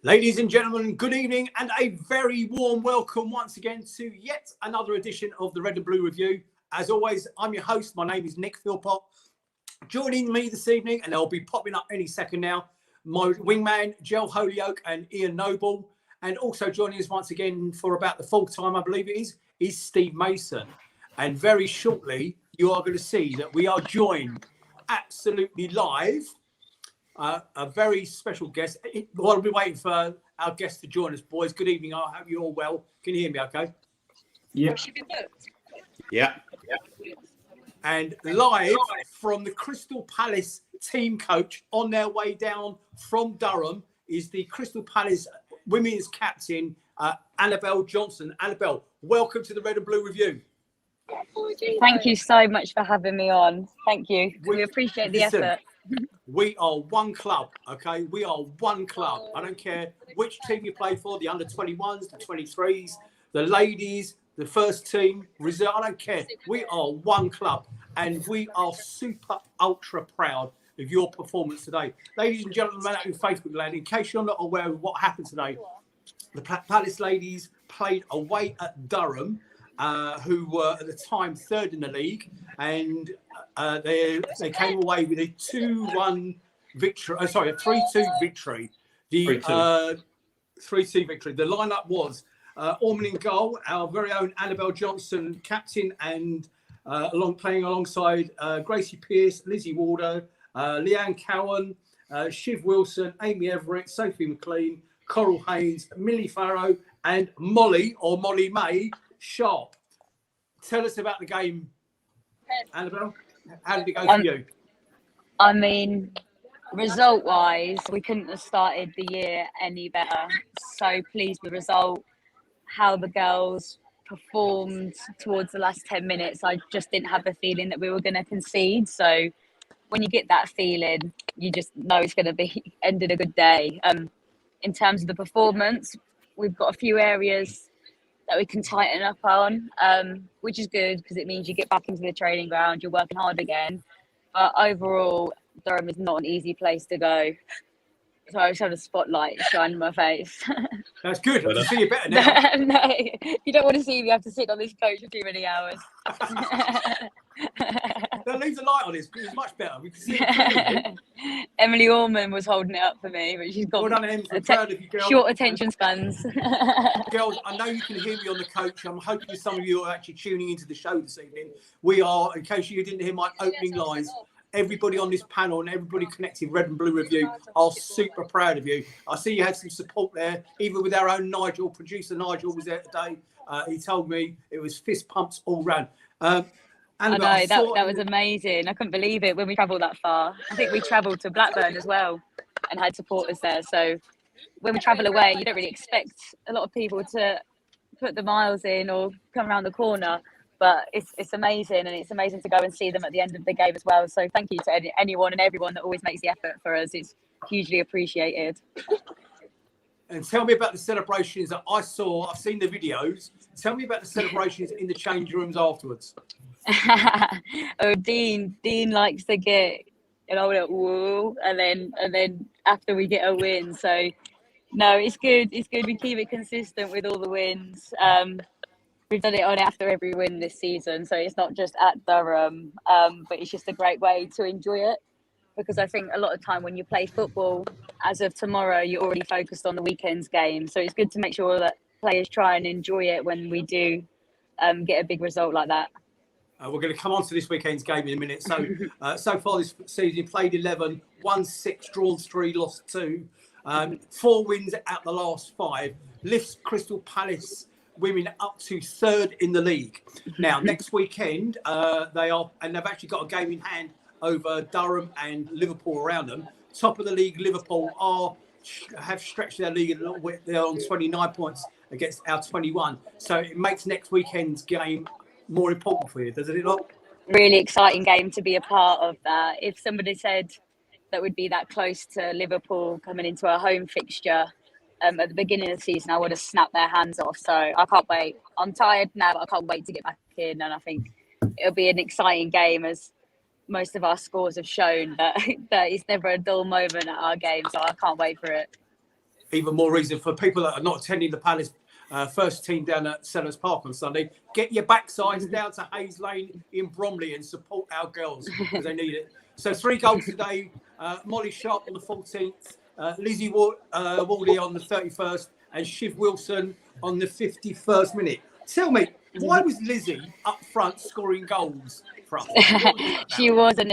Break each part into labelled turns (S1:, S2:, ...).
S1: Ladies and gentlemen, good evening and a very warm welcome once again to yet another edition of the Red and Blue Review. As always, I'm your host. My name is Nick Philpott. Joining me this evening, and they'll be popping up any second now, my wingman, Gel Holyoke and Ian Noble. And also joining us once again for about the full time, I believe it is Steve Mason. And very shortly, you are going to see that we are joined absolutely live. A very special guest. While we're waiting for our guest to join us, boys, good evening. I hope you're all well. Can you hear me okay?
S2: Yeah.
S1: Yeah. And live from the Crystal Palace team coach on their way down from Durham is the Crystal Palace women's captain, Annabelle Johnson. Annabelle, welcome to the Red and Blue Review.
S3: Thank you so much for having me on. Thank you. We appreciate the effort.
S1: We are one club, okay? We are one club. I don't care which team you play for, the under-21s, the 23s, the ladies, the first team, reserve. I don't care. We are one club, and we are super, ultra proud of your performance today. Ladies and gentlemen, out in Facebook land, in case you're not aware of what happened today, the Palace ladies played away at Durham, who were at the time third in the league, and they came away with a 2-1 victory. A 3-2 victory. The 3-2 victory. The lineup was Orman in goal, our very own Annabelle Johnson, captain, and playing alongside Gracie Pearce, Lizzie Warder, Leanne Cowan, Shiv Wilson, Amy Everett, Sophie McLean, Coral Haynes, Millie Farrow, and Molly May Sharp. Tell us about the game, Annabelle. How did it go for you?
S3: I mean, result-wise, we couldn't have started the year any better. So pleased with the result. How the girls performed towards the last 10 minutes, I just didn't have a feeling that we were going to concede. So when you get that feeling, you just know it's going to be ended a good day. In terms of the performance, we've got a few areas that we can tighten up on, which is good because it means you get back into the training ground, you're working hard again. But overall, Durham is not an easy place to go. So I just had a spotlight shine in my face.
S1: That's good. I can see you better now.
S3: No, you don't want to see me have to sit on this coach for too many hours.
S1: That leaves a light on this because it's much better. We can see it.
S3: Emily Orman was holding it up for me, but she's got
S1: well done, Em. I'm proud of you, girls.
S3: Short attention spans.
S1: Girls, I know you can hear me on the coach. I'm hoping some of you are actually tuning into the show this evening. We are, in case you didn't hear my opening lines, everybody on this panel and everybody connected Red and Blue Review are super proud of you. I see you had some support there, even with our own Nigel. Producer Nigel was there today. He told me it was fist pumps all round.
S3: I know, that was amazing. I couldn't believe it when we travelled that far. I think we travelled to Blackburn as well and had supporters there. So when we travel away, you don't really expect a lot of people to put the miles in or come around the corner. But it's amazing, and it's amazing to go and see them at the end of the game as well. So thank you to anyone and everyone that always makes the effort for us. It's hugely appreciated.
S1: And tell me about the celebrations that I saw. I've seen the videos. Tell me about the celebrations in the change rooms afterwards.
S3: Oh, Dean likes to get, like, whoa, and then after we get a win. So no, it's good. It's good. We keep it consistent with all the wins. We've done it on after every win this season, so it's not just at Durham, but it's just a great way to enjoy it, because I think a lot of time when you play football, as of tomorrow, you're already focused on the weekend's game. So it's good to make sure that players try and enjoy it when we do get a big result like that.
S1: We're going to come on to this weekend's game in a minute. So, so far this season, played 11, won 6, drawn 3, lost 2. 4 wins out the last 5. Lifts Crystal Palace women up to 3rd in the league. Now, next weekend, they've actually got a game in hand over Durham and Liverpool around them. Top of the league, Liverpool have stretched their lead a little bit. They're on 29 points against our 21. So it makes next weekend's game more important for you, doesn't it not?
S3: Really exciting game to be a part of that. If somebody said that would be that close to Liverpool coming into a home fixture at the beginning of the season, I would have snapped their hands off. So I can't wait. I'm tired now, but I can't wait to get back in. And I think it'll be an exciting game, as most of our scores have shown that it's never a dull moment at our game. So I can't wait for it.
S1: even more reason for people that are not attending the Palace first team down at Sellers Park on Sunday. Get your backsides down to Hayes Lane in Bromley and support our girls because they need it. So 3 goals today. Molly Sharp on the 14th, Lizzie Waldy on the 31st, and Shiv Wilson on the 51st minute. Tell me, why was Lizzie up front scoring goals for us?
S3: She wasn't.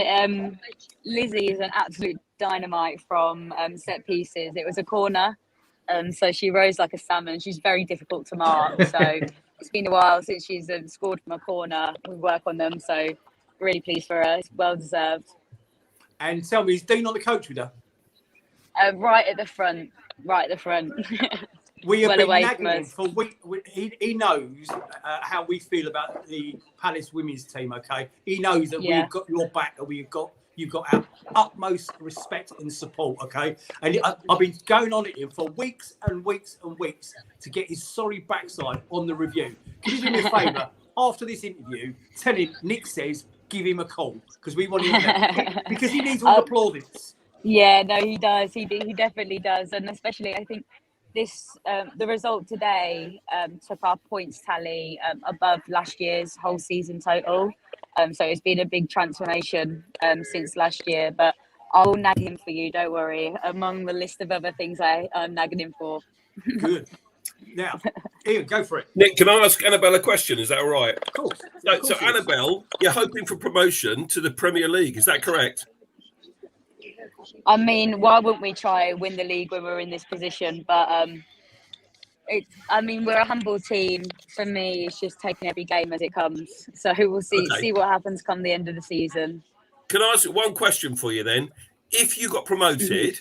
S3: Lizzie is an absolute dynamite from set pieces. It was a corner, so she rose like a salmon. She's very difficult to mark. So it's been a while since she's scored from a corner. We work on them, so really pleased for her. It's well deserved.
S1: And tell me, is Dean on the coach with her?
S3: Right at the front.
S1: We have
S3: well
S1: been
S3: away
S1: nagging
S3: from
S1: him
S3: us.
S1: for weeks. He knows how we feel about the Palace women's team. Okay, he knows that we've got your back, and you've got our utmost respect and support. Okay, and I've been going on at him for weeks and weeks and weeks to get his sorry backside on the review. Can you do me a favour after this interview? Tell him Nick says give him a call because we want him there because he needs all the plaudits.
S3: Yeah, no, he does. He definitely does, and especially I think this the result today took our points tally above last year's whole season total. So it's been a big transformation since last year. But I'll nag him for you. Don't worry. Among the list of other things I'm nagging him for.
S1: Good. Now, Ian, go for it.
S2: Nick, can I ask Annabelle a question? Is that all right?
S1: Of course.
S2: So Annabelle, you're hoping for promotion to the Premier League. Is that correct?
S3: I mean, why wouldn't we try and win the league when we're in this position? But we're a humble team. For me, it's just taking every game as it comes. So we'll see what happens come the end of the season.
S2: Can I ask one question for you then? If you got promoted,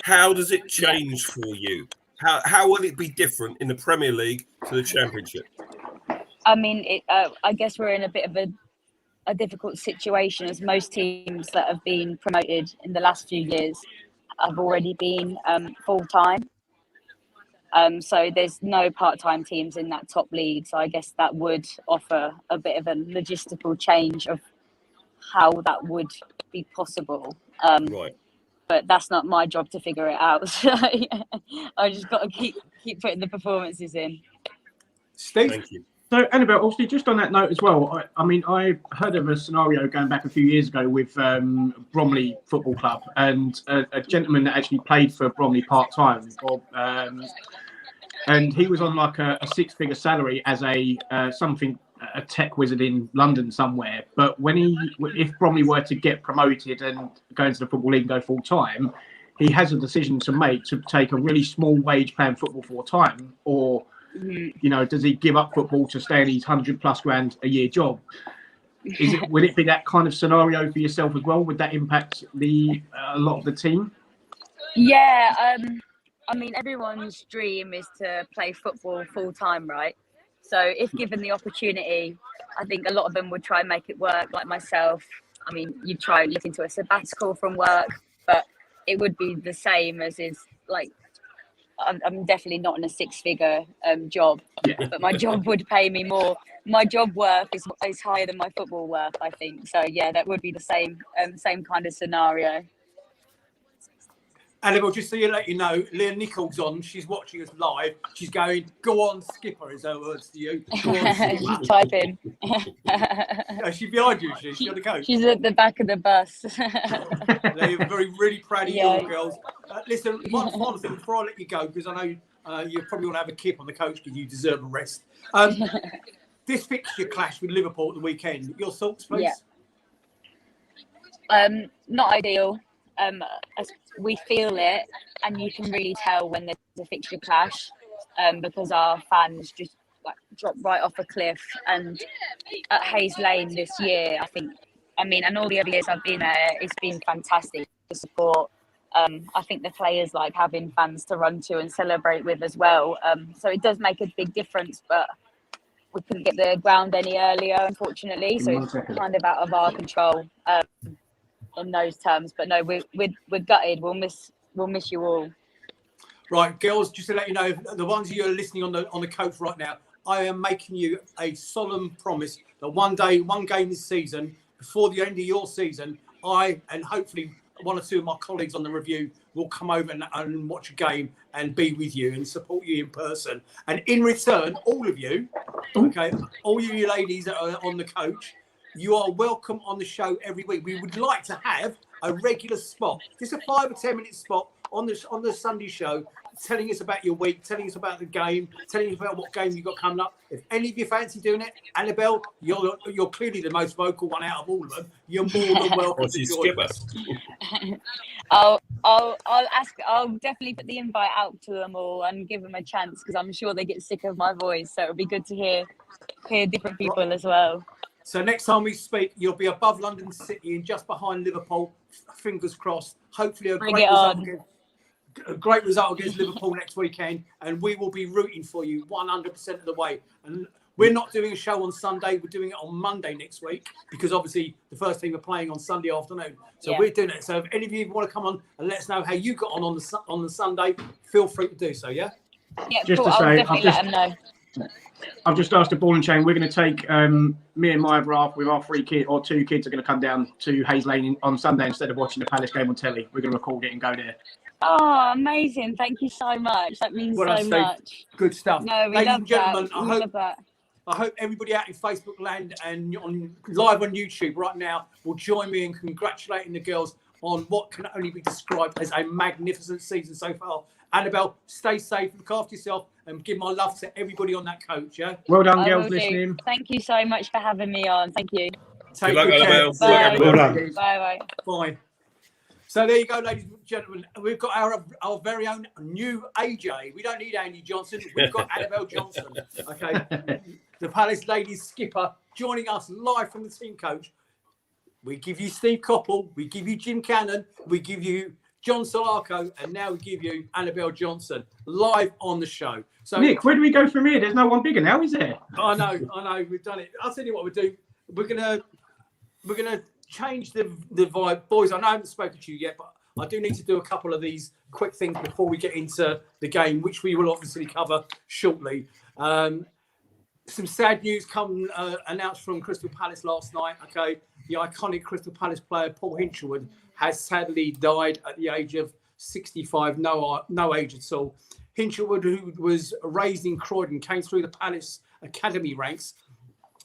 S2: how does it change for you? How will it be different in the Premier League to the Championship?
S3: I mean, I guess we're in a bit of a difficult situation, as most teams that have been promoted in the last few years have already been full-time. So there's no part-time teams in that top league. So I guess that would offer a bit of a logistical change of how that would be possible.
S2: Right.
S3: But that's not my job to figure it out. So I just got to keep putting the performances in.
S1: Steve?
S2: Thank you.
S4: So, Annabelle, obviously, just on that note as well, I heard of a scenario going back a few years ago with Bromley Football Club and a gentleman that actually played for Bromley part-time. And he was on like a 6-figure salary as a tech wizard in London somewhere. But if Bromley were to get promoted and go into the Football League and go full-time, he has a decision to make to take a really small wage playing football full-time or... does he give up football to stay in his $100+ a year job? Would it be that kind of scenario for yourself as well? Would that impact a lot of the team?
S3: Yeah, I mean, everyone's dream is to play football full time, right? So if given the opportunity, I think a lot of them would try and make it work, like myself. I mean, you'd try and look into a sabbatical from work, but it would be the same as is like, I'm definitely not in a 6-figure job, but my job would pay me more. My job worth is higher than my football worth, I think. So yeah, that would be the same kind of scenario.
S1: Annabelle, just so you let you know, Leah Nichols on. She's watching us live. She's going, "Go on, Skipper," is her words to you. Go on, Skipper.
S3: She's typing.
S1: She's behind you. She's on the coach.
S3: She's at the back of the bus.
S1: They're really proud of you all, girls. Listen, one final thing before I let you go, because I know you probably want to have a kip on the coach because you deserve a rest. This fixture clash with Liverpool at the weekend. Your thoughts, please?
S3: Yeah. Not ideal. We feel it, and you can really tell when there's a fixture clash, because our fans just drop right off a cliff. And at Hayes Lane this year, and all the other years I've been there, it's been fantastic to support. I think the players like having fans to run to and celebrate with as well. So it does make a big difference, but we couldn't get the ground any earlier, unfortunately. So it's kind of out of our control. In those terms, but no, we're gutted. We'll miss you all.
S1: Right, girls. Just to let you know, the ones of you who are listening on the coach right now, I am making you a solemn promise that one day, one game this season, before the end of your season, I and hopefully one or two of my colleagues on the review will come over and watch a game and be with you and support you in person. And in return, all of you, okay, all you ladies that are on the coach, you are welcome on the show every week. We would like to have a regular spot, just a 5 or 10 minute spot on the Sunday show, telling us about your week, telling us about the game, telling us about what game you've got coming up. If any of you fancy doing it, Annabelle, you're clearly the most vocal one out of all of them. You're more than welcome to join us.
S3: I'll ask. I'll definitely put the invite out to them all and give them a chance, because I'm sure they get sick of my voice. So it'll be good to hear different people as well.
S1: So next time we speak, you'll be above London City and just behind Liverpool. Fingers crossed. Hopefully a great result against Liverpool next weekend, and we will be rooting for you 100% of the way. And we're not doing a show on Sunday. We're doing it on Monday next week, because obviously the first team are playing on Sunday afternoon. So we're doing it. So if any of you want to come on and let us know how you got on the Sunday, feel free to do so. Yeah.
S3: Yeah.
S4: Just
S3: cool.
S4: to say,
S3: I'll definitely let them know.
S4: I've just asked the ball and chain. We're going to take me and my other half with our 3 kids, or 2 kids, are going to come down to Hayes Lane on Sunday instead of watching the Palace game on telly. We're going to record it and go there.
S3: Oh, amazing! Thank you so much. That means so much.
S1: Good stuff.
S3: No, we
S1: ladies
S3: love
S1: and gentlemen,
S3: that.
S1: I hope everybody out in Facebook land and live on YouTube right now will join me in congratulating the girls on what can only be described as a magnificent season so far. Annabelle, stay safe, look after yourself, and give my love to everybody on that coach. Yeah.
S4: Well done, girls, listening.
S3: Thank you so much for having me on. Thank you.
S1: Take
S2: good luck, Annabelle.
S3: Bye.
S2: Well done.
S3: Bye.
S1: Bye. So there you go, ladies and gentlemen. We've got our very own new AJ. We don't need Andy Johnson. We've got Annabelle Johnson. Okay. The Palace ladies skipper joining us live from the team coach. We give you Steve Coppell. We give you Jim Cannon. We give you John Solarco. And now we give you Annabelle Johnson live on the show. So
S4: Nick, where do we go from here? There's no one bigger now, is there?
S1: I know. We've done it. I'll tell you what we'll do. We're gonna change the vibe. Boys, I know I haven't spoken to you yet, but I do need to do a couple of these quick things before we get into the game, which we will obviously cover shortly. Some sad news announced from Crystal Palace last night. Okay, the iconic Crystal Palace player Paul Hinchelwood has sadly died at the age of 65, no age at all. Hinchelwood, who was raised in Croydon, came through the Palace academy ranks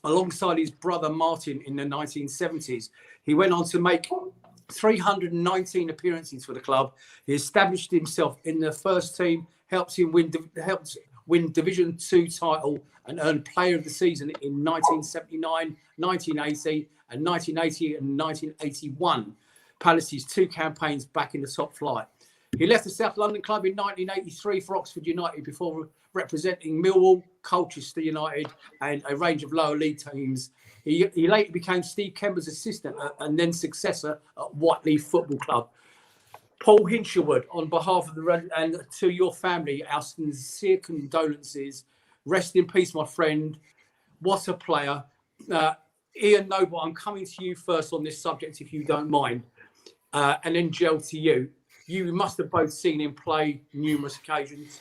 S1: alongside his brother Martin in the 1970s. He went on to make 319 appearances for the club. He established himself in the first team, helped win Division 2 title and earned Player of the Season in 1979, 1980 and 1980 and 1981. Palace's 2 campaigns back in the top flight. He left the South London club in 1983 for Oxford United before representing Millwall, Colchester United and a range of lower league teams. He later became Steve Kember's assistant and then successor at Whiteley Football Club. Paul Hinchelwood, on behalf of and to your family, our sincere condolences. Rest in peace, my friend. What a player. Ian Noble, I'm coming to you first on this subject, if you don't mind. And then Gel to you. You must have both seen him play numerous occasions.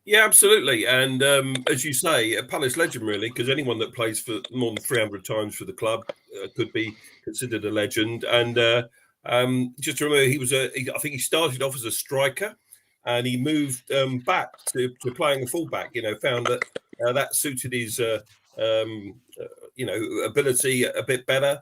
S2: Yeah, absolutely. And as you say, a Palace legend, really, because anyone that plays for more than 300 times for the club could be considered a legend. And just to remember, I think he started off as a striker and he moved back to playing a fullback, found that that suited his, ability a bit better.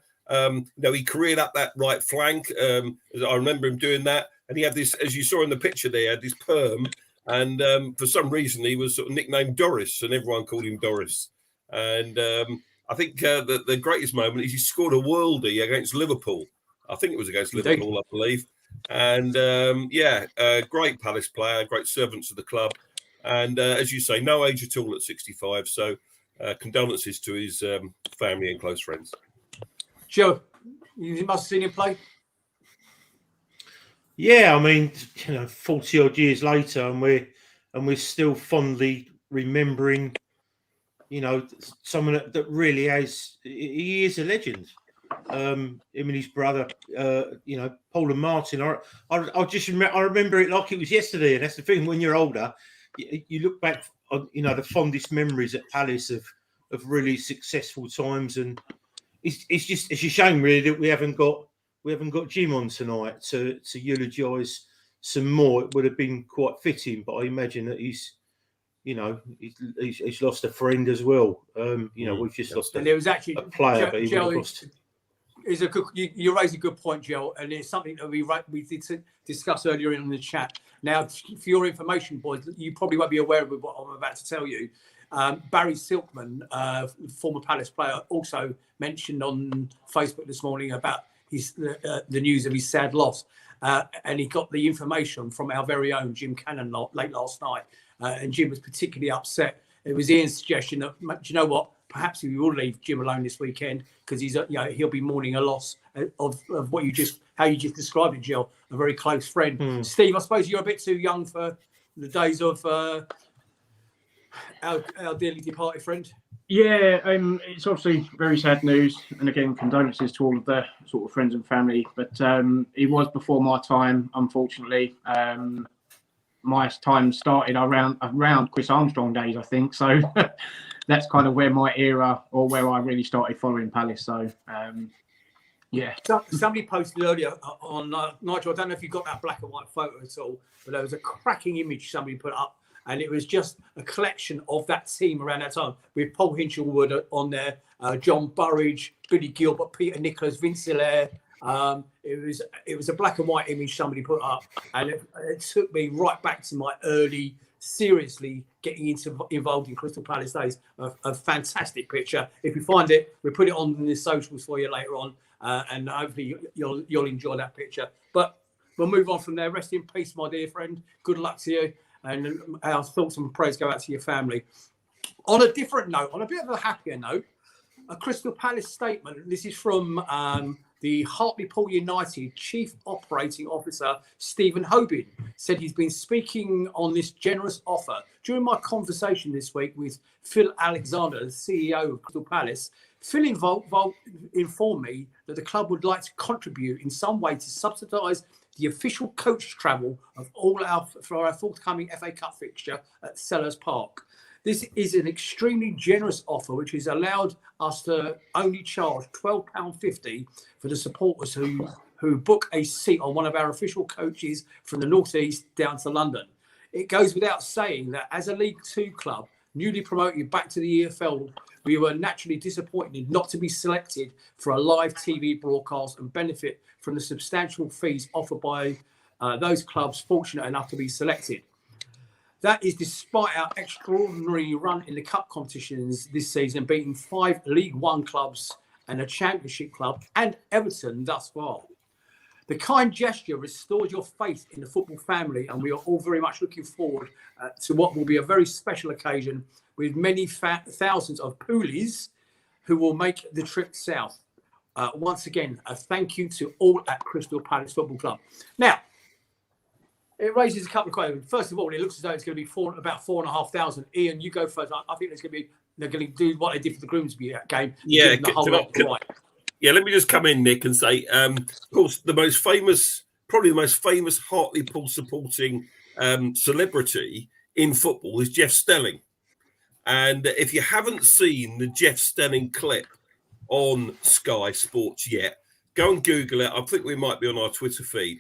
S2: He careered up that right flank. I remember him doing that. And he had this, as you saw in the picture there, he had this perm. And for some reason, he was sort of nicknamed Doris, and everyone called him Doris. And I think the greatest moment is he scored a worldie against Liverpool. I think it was against Liverpool, I believe. And great Palace player, great servant to the club. And as you say, no age at all at 65. So condolences to his family and close friends.
S1: Joe, you must have seen him play.
S5: Yeah, I mean, 40 odd years later, and we're still fondly remembering, someone that really he is a legend. Him and his brother, Paul and Martin. I remember it like it was yesterday, and that's the thing. When you're older, you look back on, the fondest memories at Palace of really successful times, and it's a shame really that we haven't got we haven't got Jim on tonight to eulogise some more. It would have been quite fitting, but I imagine that he's lost a friend as well. We've just lost
S1: and there was actually
S5: a player, but he would have lost.
S1: Is a good. You raised a good point, Joe, and it's something that we did discuss earlier in the chat. Now, for your information, boys, you probably won't be aware of what I'm about to tell you. Barry Silkman, former Palace player, also mentioned on Facebook this morning about the news of his sad loss, and he got the information from our very own Jim Cannon late last night, and Jim was particularly upset. It was Ian's suggestion that, do you know what? Perhaps we will leave Jim alone this weekend because he'll be mourning a loss of how you just described it, Jill, a very close friend. Steve, I suppose you're a bit too young for the days of our dearly departed friend.
S4: Yeah, it's obviously very sad news, and again, condolences to all of the sort of friends and family. But he was before my time, unfortunately. My time started around Chris Armstrong days, I think. So that's kind of where my era, or where I really started following Palace. So yeah.
S1: Somebody posted earlier on Nigel. I don't know if you got that black and white photo at all, but there was a cracking image somebody put up. And it was just a collection of that team around that time, with Paul Hinchelwood on there, John Burridge, Billy Gilbert, Peter Nicholas, Vince Hilaire. It was a black and white image somebody put up, and it took me right back to my early, seriously getting involved in Crystal Palace days. A fantastic picture. If you find it, we'll put it on the socials for you later on, and hopefully you'll enjoy that picture. But we'll move on from there. Rest in peace, my dear friend. Good luck to you. And our thoughts and prayers go out to your family. On a different note, on a bit of a happier note, a Crystal Palace statement. This is from the Hartlepool United Chief Operating Officer, Stephen Hobin, said he's been speaking on this generous offer. During my conversation this week with Phil Alexander, the CEO of Crystal Palace, Phil informed me that the club would like to contribute in some way to subsidise the official coach travel of for our forthcoming FA Cup fixture at Sellers Park. This is an extremely generous offer, which has allowed us to only charge £12.50 for the supporters who book a seat on one of our official coaches from the North East down to London. It goes without saying that as a League Two club, newly promoted back to the EFL, we were naturally disappointed not to be selected for a live TV broadcast and benefit from the substantial fees offered by those clubs fortunate enough to be selected. That is despite our extraordinary run in the cup competitions this season, beating 5 League One clubs and a Championship club and Everton thus far. The kind gesture restored your faith in the football family, and we are all very much looking forward to what will be a very special occasion with many thousands of poolies who will make the trip south. Once again, a thank you to all at Crystal Palace Football Club. Now, it raises a couple of questions. First of all, it looks as though it's going to be about 4,500. Ian, you go first. I think they're going to do what they did for the Grimsby game.
S2: Yeah,
S1: right.
S2: Yeah, let me just come in, Nick, and say, of course, probably the most famous Hartlepool supporting celebrity in football is Jeff Stelling. And if you haven't seen the Jeff Stelling clip on Sky Sports yet, go and Google it. I think we might be on our Twitter feed.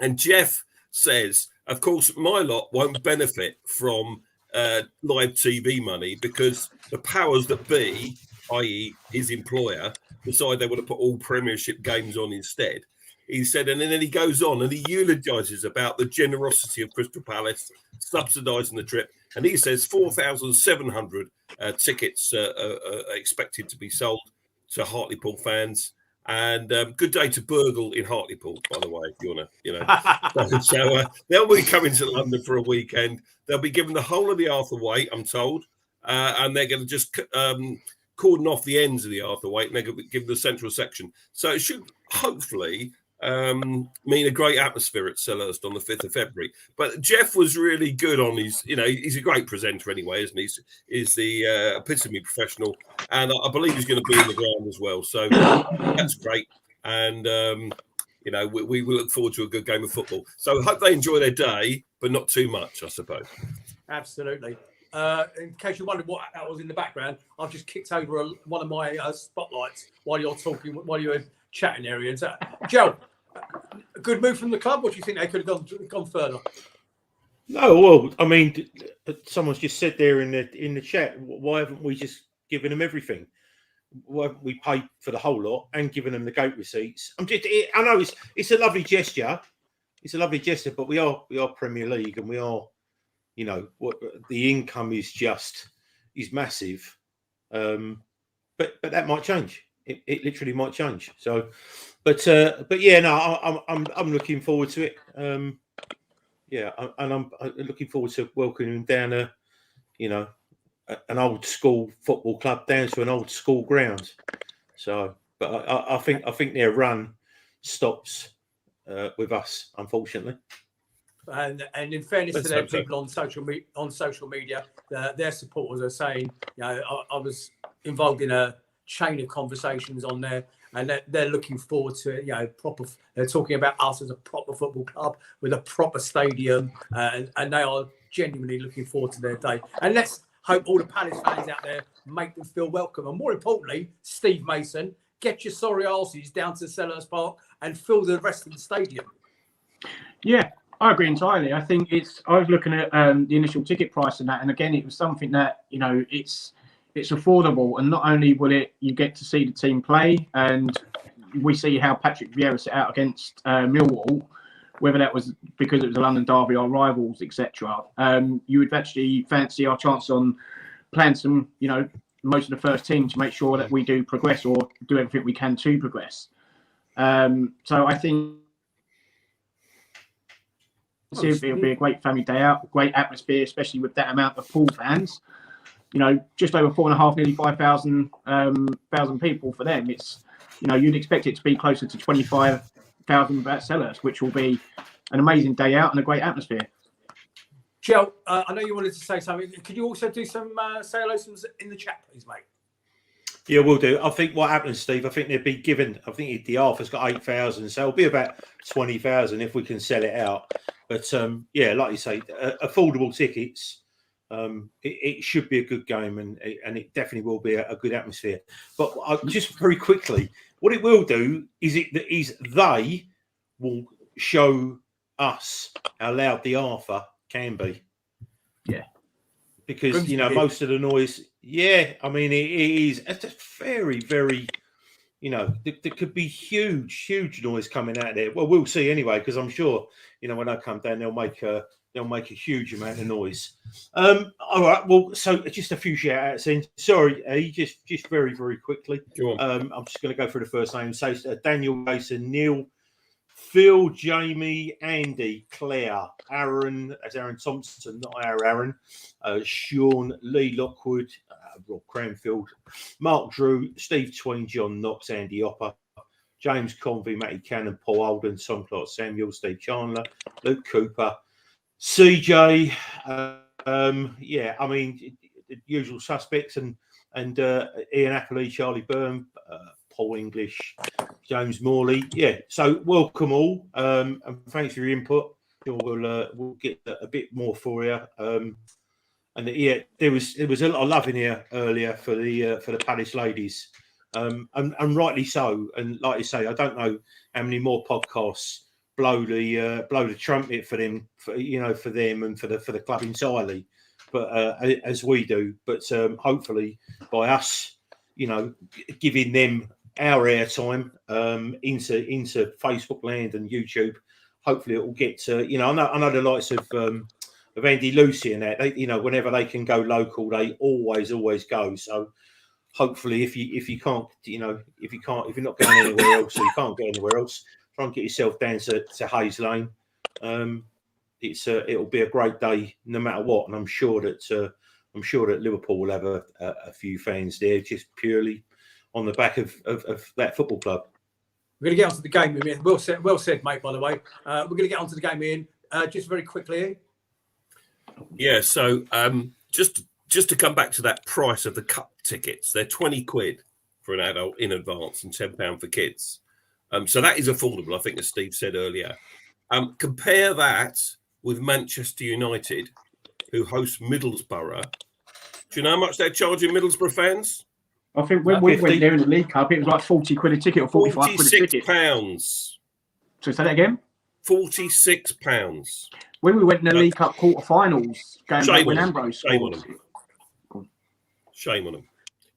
S2: And Jeff says, of course, my lot won't benefit from live TV money because the powers that be, i.e. his employer, decide they want to put all Premiership games on instead. He said, and then he goes on and he eulogises about the generosity of Crystal Palace subsidising the trip. And he says 4,700 tickets are expected to be sold to Hartlepool fans. And good day to Burgle in Hartlepool, by the way, if you want to, So they'll be coming to London for a weekend. They'll be given the whole of the Arthur Waite, I'm told, and they're going to just cordon off the ends of the Arthur Waite, and they're going to give the central section. So it should hopefully mean a great atmosphere at Selhurst on the 5th of February. But Jeff was really good on his, he's a great presenter anyway, isn't he? He's the epitome professional, and I believe he's going to be in the ground as well. So that's great. And, we will look forward to a good game of football. So I hope they enjoy their day, but not too much, I suppose.
S1: Absolutely. In case you wondered what that was in the background, I've just kicked over one of my spotlights while you're talking, while you were chatting area. So, Joe, a good move from the club. What do you think they could have gone further?
S5: No, well, I mean, someone's just said there in the chat, why haven't we just given them everything? Why haven't we paid for the whole lot and given them the gate receipts? I know it's a lovely gesture. It's a lovely gesture, but we are Premier League, and we are, you know, what the income is massive. But that might change. It literally might change. So, but yeah, no, I'm looking forward to it. Yeah, and I'm looking forward to welcoming down an old school football club down to an old school ground. So, but I think their run stops with us, unfortunately.
S1: And in fairness to them, people on social media, their supporters are saying, you know, I was involved in a chain of conversations on there, and they're looking forward to it. You know, they're talking about us as a proper football club with a proper stadium, and they are genuinely looking forward to their day. And let's hope all the Palace fans out there make them feel welcome. And more importantly, Steve Mason, get your sorry arses down to Selhurst Park and fill the rest of the stadium.
S4: Yeah, I agree entirely. I think I was looking at the initial ticket price and that, and again, it was something that, you know, it's affordable, and not only will you get to see the team play, and we see how Patrick Vieira set out against Millwall, whether that was because it was a London derby, our rivals, etc. You would actually fancy our chance on playing some, you know, most of the first team to make sure that we do progress or do everything we can to progress. So I think it'll be a great family day out, a great atmosphere, especially with that amount of Pool fans. You know, just over 4,500, nearly 5,000 people for them. It's, you know, you'd expect it to be closer to 25,000 at Selhurst, which will be an amazing day out and a great atmosphere.
S1: Joe, I know you wanted to say something. Could you also do some say hello in the chat, please, mate?
S5: Yeah, we'll do. I think what happens, Steve, I think they'd be given, I think the Arthur's got 8,000, so it'll be about 20,000 if we can sell it out. But yeah, like you say, affordable tickets. It should be a good game, and it definitely will be a good atmosphere. But just very quickly, what it will do is they will show us how loud the Arthur can be.
S4: Yeah,
S5: because you know most of the noise. Yeah, I mean it's a very, very, you know, there could be huge noise coming out there. Well, we'll see anyway, because I'm sure, you know, when I come down, they'll make a huge amount of noise. All right, well, so just a few shout outs in. Sorry, just very, very quickly. I'm just going to go through the first name. So Daniel, Jason, Neil, Phil, Jamie, Andy, Claire, Aaron, as Aaron Thompson, not our Aaron, Sean, Lee Lockwood, Rob Cranfield, Mark Drew, Steve Tween, John Knox, Andy Hopper, James Convey, Matty Cannon, Paul Alden, Tom Clark Samuel, Steve Chandler, Luke Cooper, CJ, yeah, I mean, the usual suspects, and Ian Appley, Charlie Byrne, Paul English, James Morley. Yeah, so welcome all, and thanks for your input. Sure, we'll get a bit more for you. And yeah, there was a lot of love in here earlier for the Palace ladies, and rightly so. And like you say, I don't know how many more podcasts blow the trumpet for them, for them and for the club entirely, but as we do. But hopefully by us, you know, giving them our airtime into Facebook land and YouTube, hopefully it will get to, you know, I know the likes of Andy Lucy and that, they, you know, whenever they can go local, they always go. So hopefully if you can't, you know, if you're not going anywhere else, or you can't go anywhere else, try and get yourself down to Hayes Lane. It'll be a great day no matter what, and I'm sure that Liverpool will have a few fans there, just purely on the back of that football club.
S1: We're going to get onto the game, Ian. Well said, mate, by the way. We're going to get onto the game, Ian. Just very quickly.
S2: Yeah, so just to come back to that price of the cup tickets, they're 20 quid for an adult in advance and £10 for kids. So that is affordable, I think, as Steve said earlier. Compare that with Manchester United, who host Middlesbrough. Do you know how much they're charging Middlesbrough fans?
S4: I think when we went there in the League Cup, it was like 40 quid a ticket or 45 quid a ticket.
S2: £46.
S4: So say that again?
S2: £46.
S4: When we went in the League Cup quarter-finals, going back when Ambrose scored.
S2: Shame on them.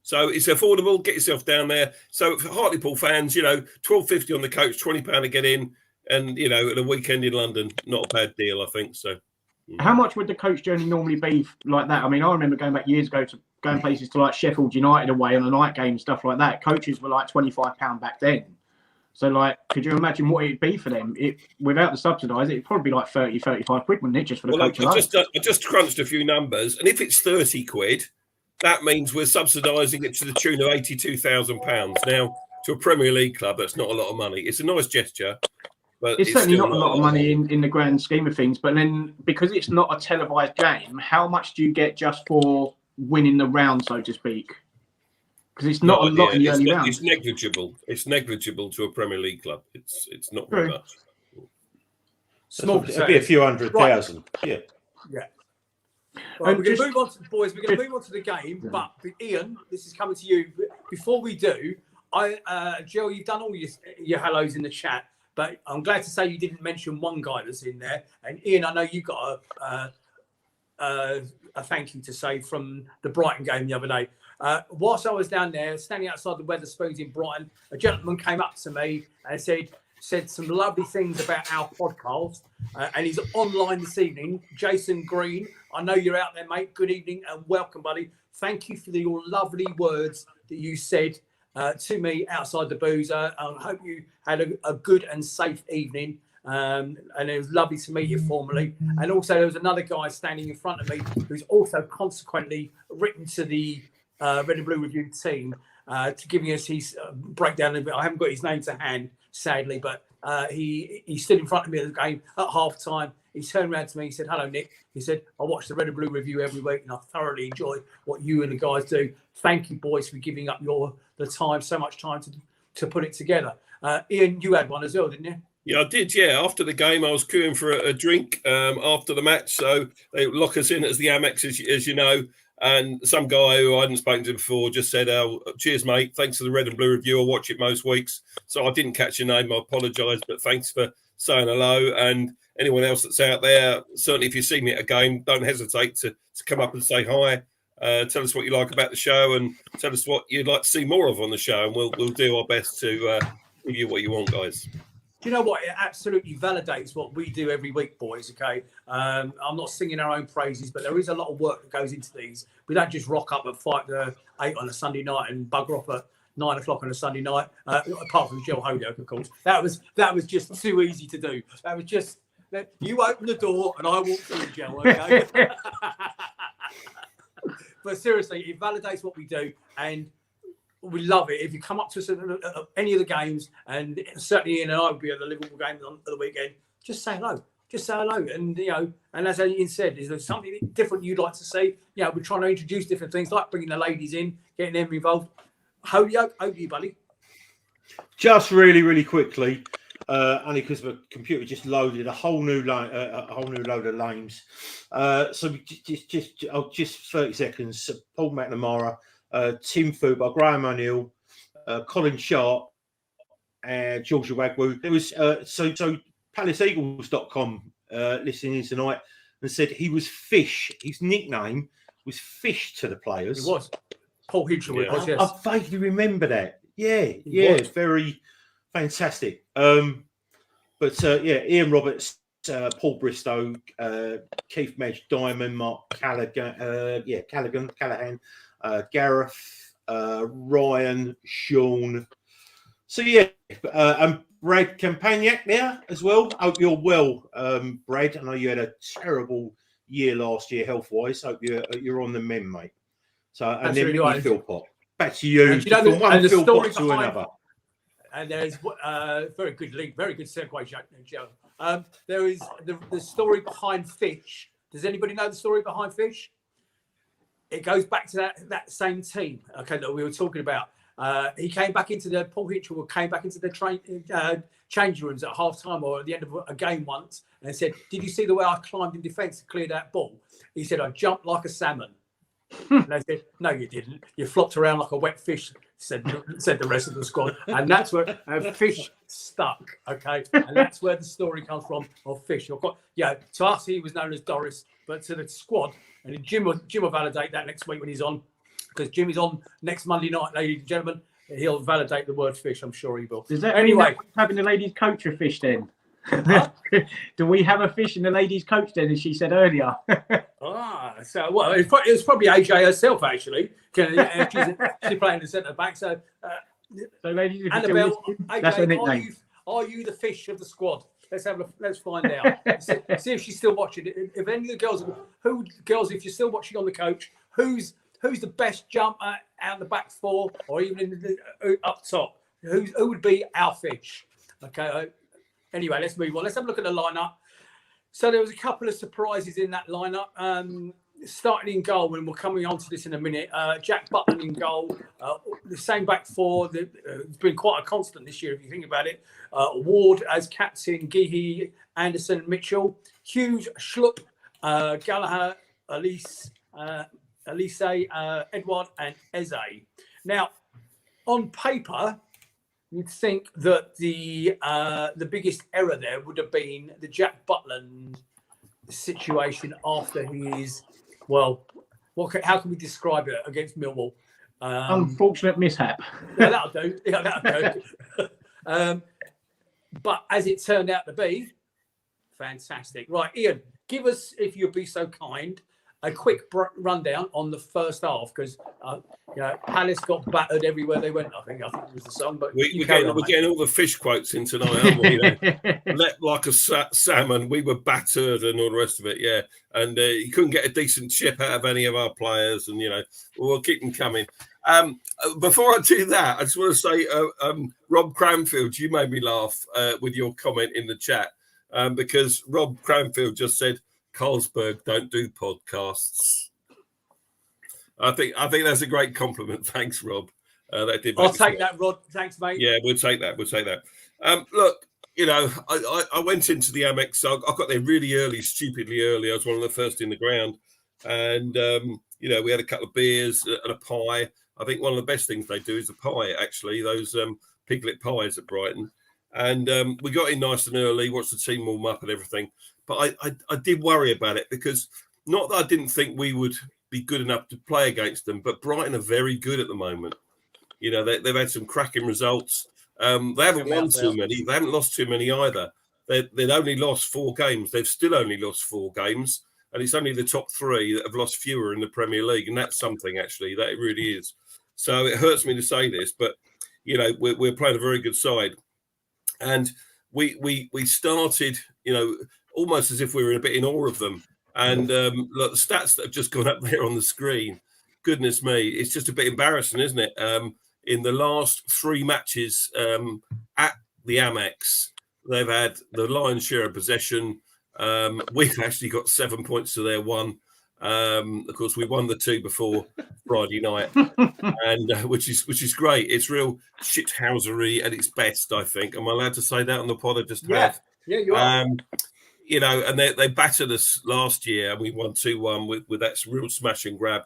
S2: So it's affordable. Get yourself down there. So for Hartlepool fans, £12.50 on the coach, £20 to get in, and at a weekend in London, not a bad deal, I think. So,
S4: how much would the coach journey normally be like that? I mean, I remember going back years ago to going places to like Sheffield United away on a night game, stuff like that. Coaches were like £25 back then. So, like, could you imagine what it'd be for them? Without the subsidise, it'd probably be like 30, 35 quid, wouldn't it, just for the coach alone?
S2: I just crunched a few numbers, and if it's 30 quid, that means we're subsidising it to the tune of £82,000. Now, to a Premier League club, that's not a lot of money. It's a nice gesture, but
S4: it's certainly not a lot of money in the grand scheme of things. But then, because it's not a televised game, how much do you get just for winning the round, so to speak? Because it's not a lot in the early rounds.
S2: It's negligible. It's negligible to a Premier League club. It's not very much.
S5: Small. It'd be a few hundred thousand. Yeah.
S1: Yeah. Right, we're going to move on to the boys. We're going to move on to the game. Yeah. But Ian, this is coming to you. Before we do, Jill, you've done all your hellos in the chat, but I'm glad to say you didn't mention one guy that's in there. And Ian, I know you got a thank you to say from the Brighton game the other day. Whilst I was down there, standing outside the Wetherspoons in Brighton, a gentleman came up to me and said some lovely things about our podcast. And he's online this evening. Jason Green, I know you're out there, mate. Good evening and welcome, buddy. Thank you for your lovely words that you said to me outside the booze. I hope you had a good and safe evening. And it was lovely to meet you formally. And also there was another guy standing in front of me who's also consequently written to the Red and Blue Review team to giving us his breakdown a bit. I haven't got his name to hand, sadly, but he stood in front of me at the game at half time. He turned around to me and said, "Hello, Nick." He said, "I watch the Red and Blue Review every week and I thoroughly enjoy what you and the guys do. Thank you, boys, for giving up the time, so much time to put it together." Ian, you had one as well, didn't you?
S2: Yeah, I did. Yeah, after the game, I was queuing for a drink after the match. So they lock us in as the Amex, as you know. And some guy who I hadn't spoken to before just said, "Oh, cheers, mate. Thanks for the Red and Blue Review. I watch it most weeks." So I didn't catch your name. I apologise, but thanks for saying hello. And anyone else that's out there, certainly if you see me at a game, don't hesitate to come up and say hi. Tell us what you like about the show and tell us what you'd like to see more of on the show. And we'll do our best to give you what you want, guys.
S1: Do you know what? It absolutely validates what we do every week, boys, okay? I'm not singing our own praises, but there is a lot of work that goes into these. We don't just rock up at 8 on a Sunday night and bugger off at 9 o'clock on a Sunday night, apart from Jill Holyoke, of course. That was just too easy to do. That was just, you open the door and I walk through, Jill, okay? But seriously, it validates what we do, and we love it. If you come up to us at any of the games, and certainly Ian and I will be at the Liverpool game on the weekend, just say hello. Just say hello. And, and as Ian said, is there something different you'd like to see? We're trying to introduce different things, like bringing the ladies in, getting them involved. Holyoke, over to you, buddy.
S5: Just really, really quickly, only because the computer just loaded a whole new load of names. So just 30 seconds. Paul McNamara, Tim Fuba, Graham O'Neill, Colin Sharp, and Georgia Wagwu. There was so PalaceEagles.com listening in tonight and said he was Fish. His nickname was Fish to the players.
S1: It was. Paul Hitchell.
S5: Yeah.
S1: Was, yes.
S5: I vaguely remember that. Yeah, very fantastic. Ian Roberts, Paul Bristow, Keith Medge, Diamond, Mark Callahan, Gareth, Ryan, Sean. So and Brad Campagnac there as well. Hope you're well, Brad. I know you had a terrible year last year health-wise. Hope you're on the mend, mate. So and then right. Philpot. Back to you. From one Philpot to another.
S1: And there's very good link, very good segue, Joe. There is the story behind Fish. Does anybody know the story behind Fish? It goes back to that same team, okay, that we were talking about. He came back into Paul Hitchell came back into the change rooms at half time or at the end of a game once and said, "Did you see the way I climbed in defence to clear that ball?" He said, "I jumped like a salmon." And they said, no, you didn't. You flopped around like a wet fish, said the rest of the squad. And that's where Fish stuck, okay? And that's where the story comes from of Fish. Yeah, to us, he was known as Doris, but to the squad, and Jim will validate that next week when he's on, because Jim is on next Monday night, ladies and gentlemen. He'll validate the word Fish. I'm sure he will.
S4: Does that
S1: anyway
S4: mean having the ladies coach a Fish then?
S1: Huh?
S4: Do we have a Fish in the ladies coach then, as she said earlier?
S1: So well, it was probably AJ herself actually. She's playing the centre back. So,
S4: ladies,
S1: Annabelle, AJ,
S4: that's her nickname.
S1: Are you the Fish of the squad? Let's find out. See if she's still watching. If any of the girls, if you're still watching on the coach, who's the best jumper out the back four, or even up top? Who would be our Fish? Okay. Anyway, let's move on. Let's have a look at the lineup. So there was a couple of surprises in that lineup. Starting in goal, and we're coming on to this in a minute. Jack Butland in goal. The same back four. It's been quite a constant this year, if you think about it. Ward as captain, Geehee, Anderson, Mitchell. Hughes, Schlupp, Gallagher, Elise, Edward, and Eze. Now, on paper, you'd think that the biggest error there would have been the Jack Butland situation after his, how can we describe it against Millwall?
S4: Unfortunate mishap.
S1: Yeah, that'll do. Yeah, that'll do. But as it turned out to be, fantastic. Right, Ian, give us, if you'd be so kind, a quick rundown on the first half, because Palace got battered everywhere they went. I think it was the song. But
S2: we're getting all the Fish quotes in tonight, aren't we? Leapt like a salmon. We were battered and all the rest of it. Yeah, and you couldn't get a decent chip out of any of our players, and we'll keep them coming. Before I do that, I just want to say, Rob Cranfield, you made me laugh with your comment in the chat, because Rob Cranfield just said, Carlsberg don't do podcasts. I think that's a great compliment. Thanks, Rob. That did.
S1: I'll take that, Rod. Thanks, mate.
S2: Yeah, we'll take that. Look, I went into the Amex. So I got there really early, stupidly early. I was one of the first in the ground, and we had a couple of beers and a pie. I think one of the best things they do is the pie. Actually, those piglet pies at Brighton, and we got in nice and early. Watched the team warm up and everything. But I did worry about it, because not that I didn't think we would be good enough to play against them, but Brighton are very good at the moment. They've had some cracking results. They haven't won too many. They haven't lost too many either. They've only lost 4 games. They've still only lost 4 games. And it's only the top 3 that have lost fewer in the Premier League. And that's something, actually. That it really is. So it hurts me to say this, but, we're playing a very good side. And we started, almost as if we were a bit in awe of them. And look, the stats that have just gone up there on the screen, goodness me, it's just a bit embarrassing, isn't it? In the last 3 matches at the Amex, they've had the lion's share of possession. We've actually got 7 points to their 1. Of course, we won the 2 before Friday night, and which is great. It's real shithousery at its best, I think. Am I allowed to say that on the pod? I just have.
S1: Yeah, you are.
S2: And they battered us last year, and we won 2-1 with that real smash and grab.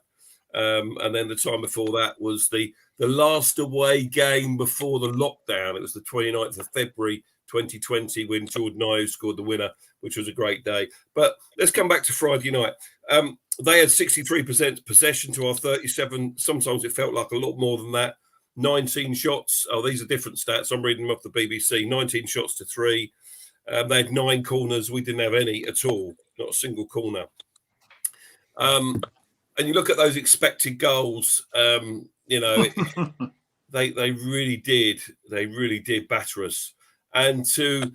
S2: And then the time before that was the last away game before the lockdown. It was the 29th of February 2020 when Jordan Ayew scored the winner, which was a great day. But let's come back to Friday night. They had 63% possession to our 37. Sometimes it felt like a lot more than that. 19 shots. Oh, these are different stats. I'm reading them off the BBC. 19 shots to 3. They had 9 corners. We didn't have any at all. Not a single corner. And you look at those expected goals, they really did. They really did batter us. And to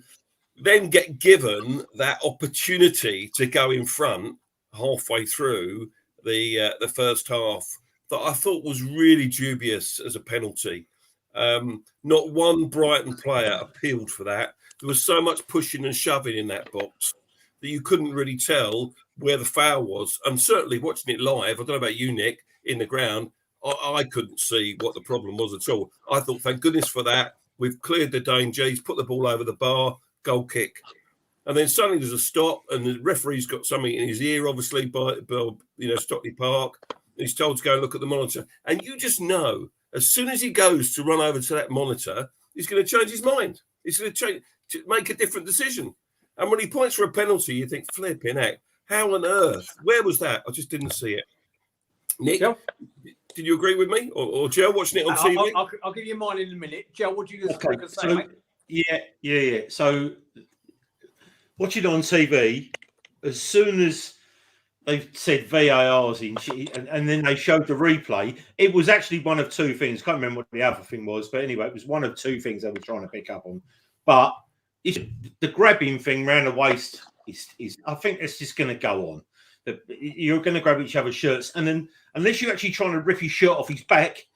S2: then get given that opportunity to go in front halfway through the first half, that I thought was really dubious as a penalty. Not one Brighton player appealed for that. There was so much pushing and shoving in that box that you couldn't really tell where the foul was. And certainly watching it live, I don't know about you, Nick, in the ground, I couldn't see what the problem was at all. I thought, thank goodness for that. We've cleared the danger. He's put the ball over the bar, goal kick. And then suddenly there's a stop, and the referee's got something in his ear, obviously, by Stockley Park. He's told to go and look at the monitor. And you just know, as soon as he goes to run over to that monitor, he's going to change his mind. He's going to make a different decision. And when he points for a penalty, you think, flipping heck, how on earth? Where was that? I just didn't see it. Nick,
S1: Joe?
S2: did you agree with me? Or Joe watching it on TV?
S1: I'll give you mine in a minute. Joe, what do you say,
S5: So,
S1: mate?
S5: yeah. So watching it on TV, as soon as they said VAR's in, and then they showed the replay, it was actually one of two things. Can't remember what the other thing was, but anyway, it was one of two things they were trying to pick up on. But the grabbing thing around the waist is I think it's just going to go on. You're going to grab each other's shirts, and then unless you're actually trying to rip his shirt off his back,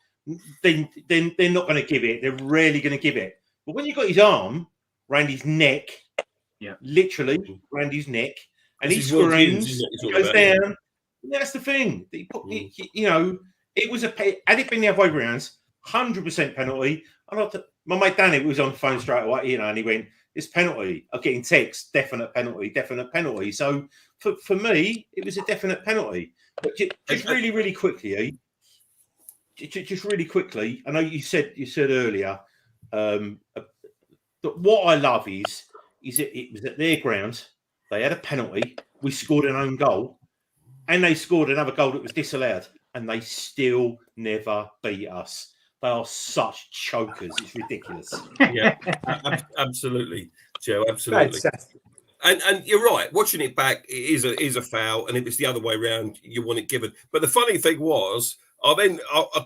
S5: then they're not going to give it. They're rarely going to give it. But when you've got his arm around his neck, literally around his neck, and he screams, goes down. That's the thing. It was had it been the other way around, 100% penalty. My mate Danny was on the phone straight away, and he went, "It's penalty." I'm getting text, definite penalty. So for me, it was a definite penalty. But just really quickly, I know you said earlier that what I love is it was at their ground. They had a penalty. We scored an own goal, and they scored another goal that was disallowed, and they still never beat us. They are such chokers. It's ridiculous.
S2: Yeah, absolutely, Joe. Absolutely. And you're right. Watching it back, it is a foul, and if it's the other way around, you want it given. But the funny thing was, I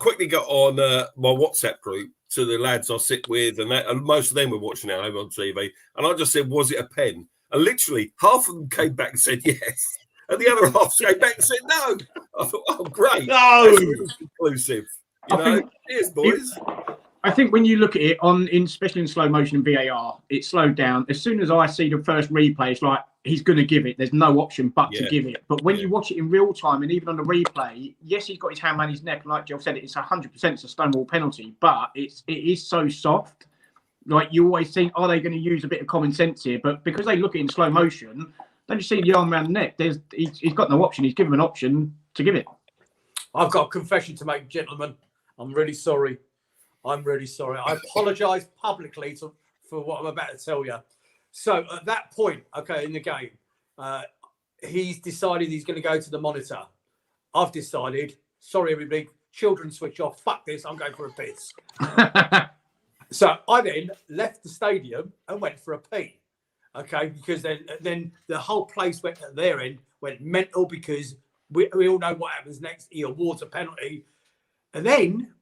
S2: quickly got on my WhatsApp group to the lads I sit with, and most of them were watching it home on TV. And I just said, "Was it a pen?" And literally half of them came back and said yes, and the other half came back and said no. I thought, "Oh, great!
S5: No,
S2: that's really conclusive." Cheers, boys.
S4: I think when you look at it especially in slow motion and VAR, it slowed down. As soon as I see the first replay, it's like he's going to give it. There's no option but to give it. But when you watch it in real time, and even on the replay, yes, he's got his hand around his neck, and like Joe said, it's 100% it's a stonewall penalty. But it is so soft. Like you always think, are they going to use a bit of common sense here? But because they look at it in slow motion, don't you see the arm around the neck? He's got no option. He's given an option to give it.
S1: I've got a confession to make, gentlemen. I'm really sorry. I apologise publicly for what I'm about to tell you. So at that point, in the game, he's decided he's going to go to the monitor. I've decided, sorry, everybody, children switch off. Fuck this, I'm going for a piss. So I then left the stadium and went for a pee. Because then the whole place went at their end, went mental because we all know what happens next. He awards a penalty. And then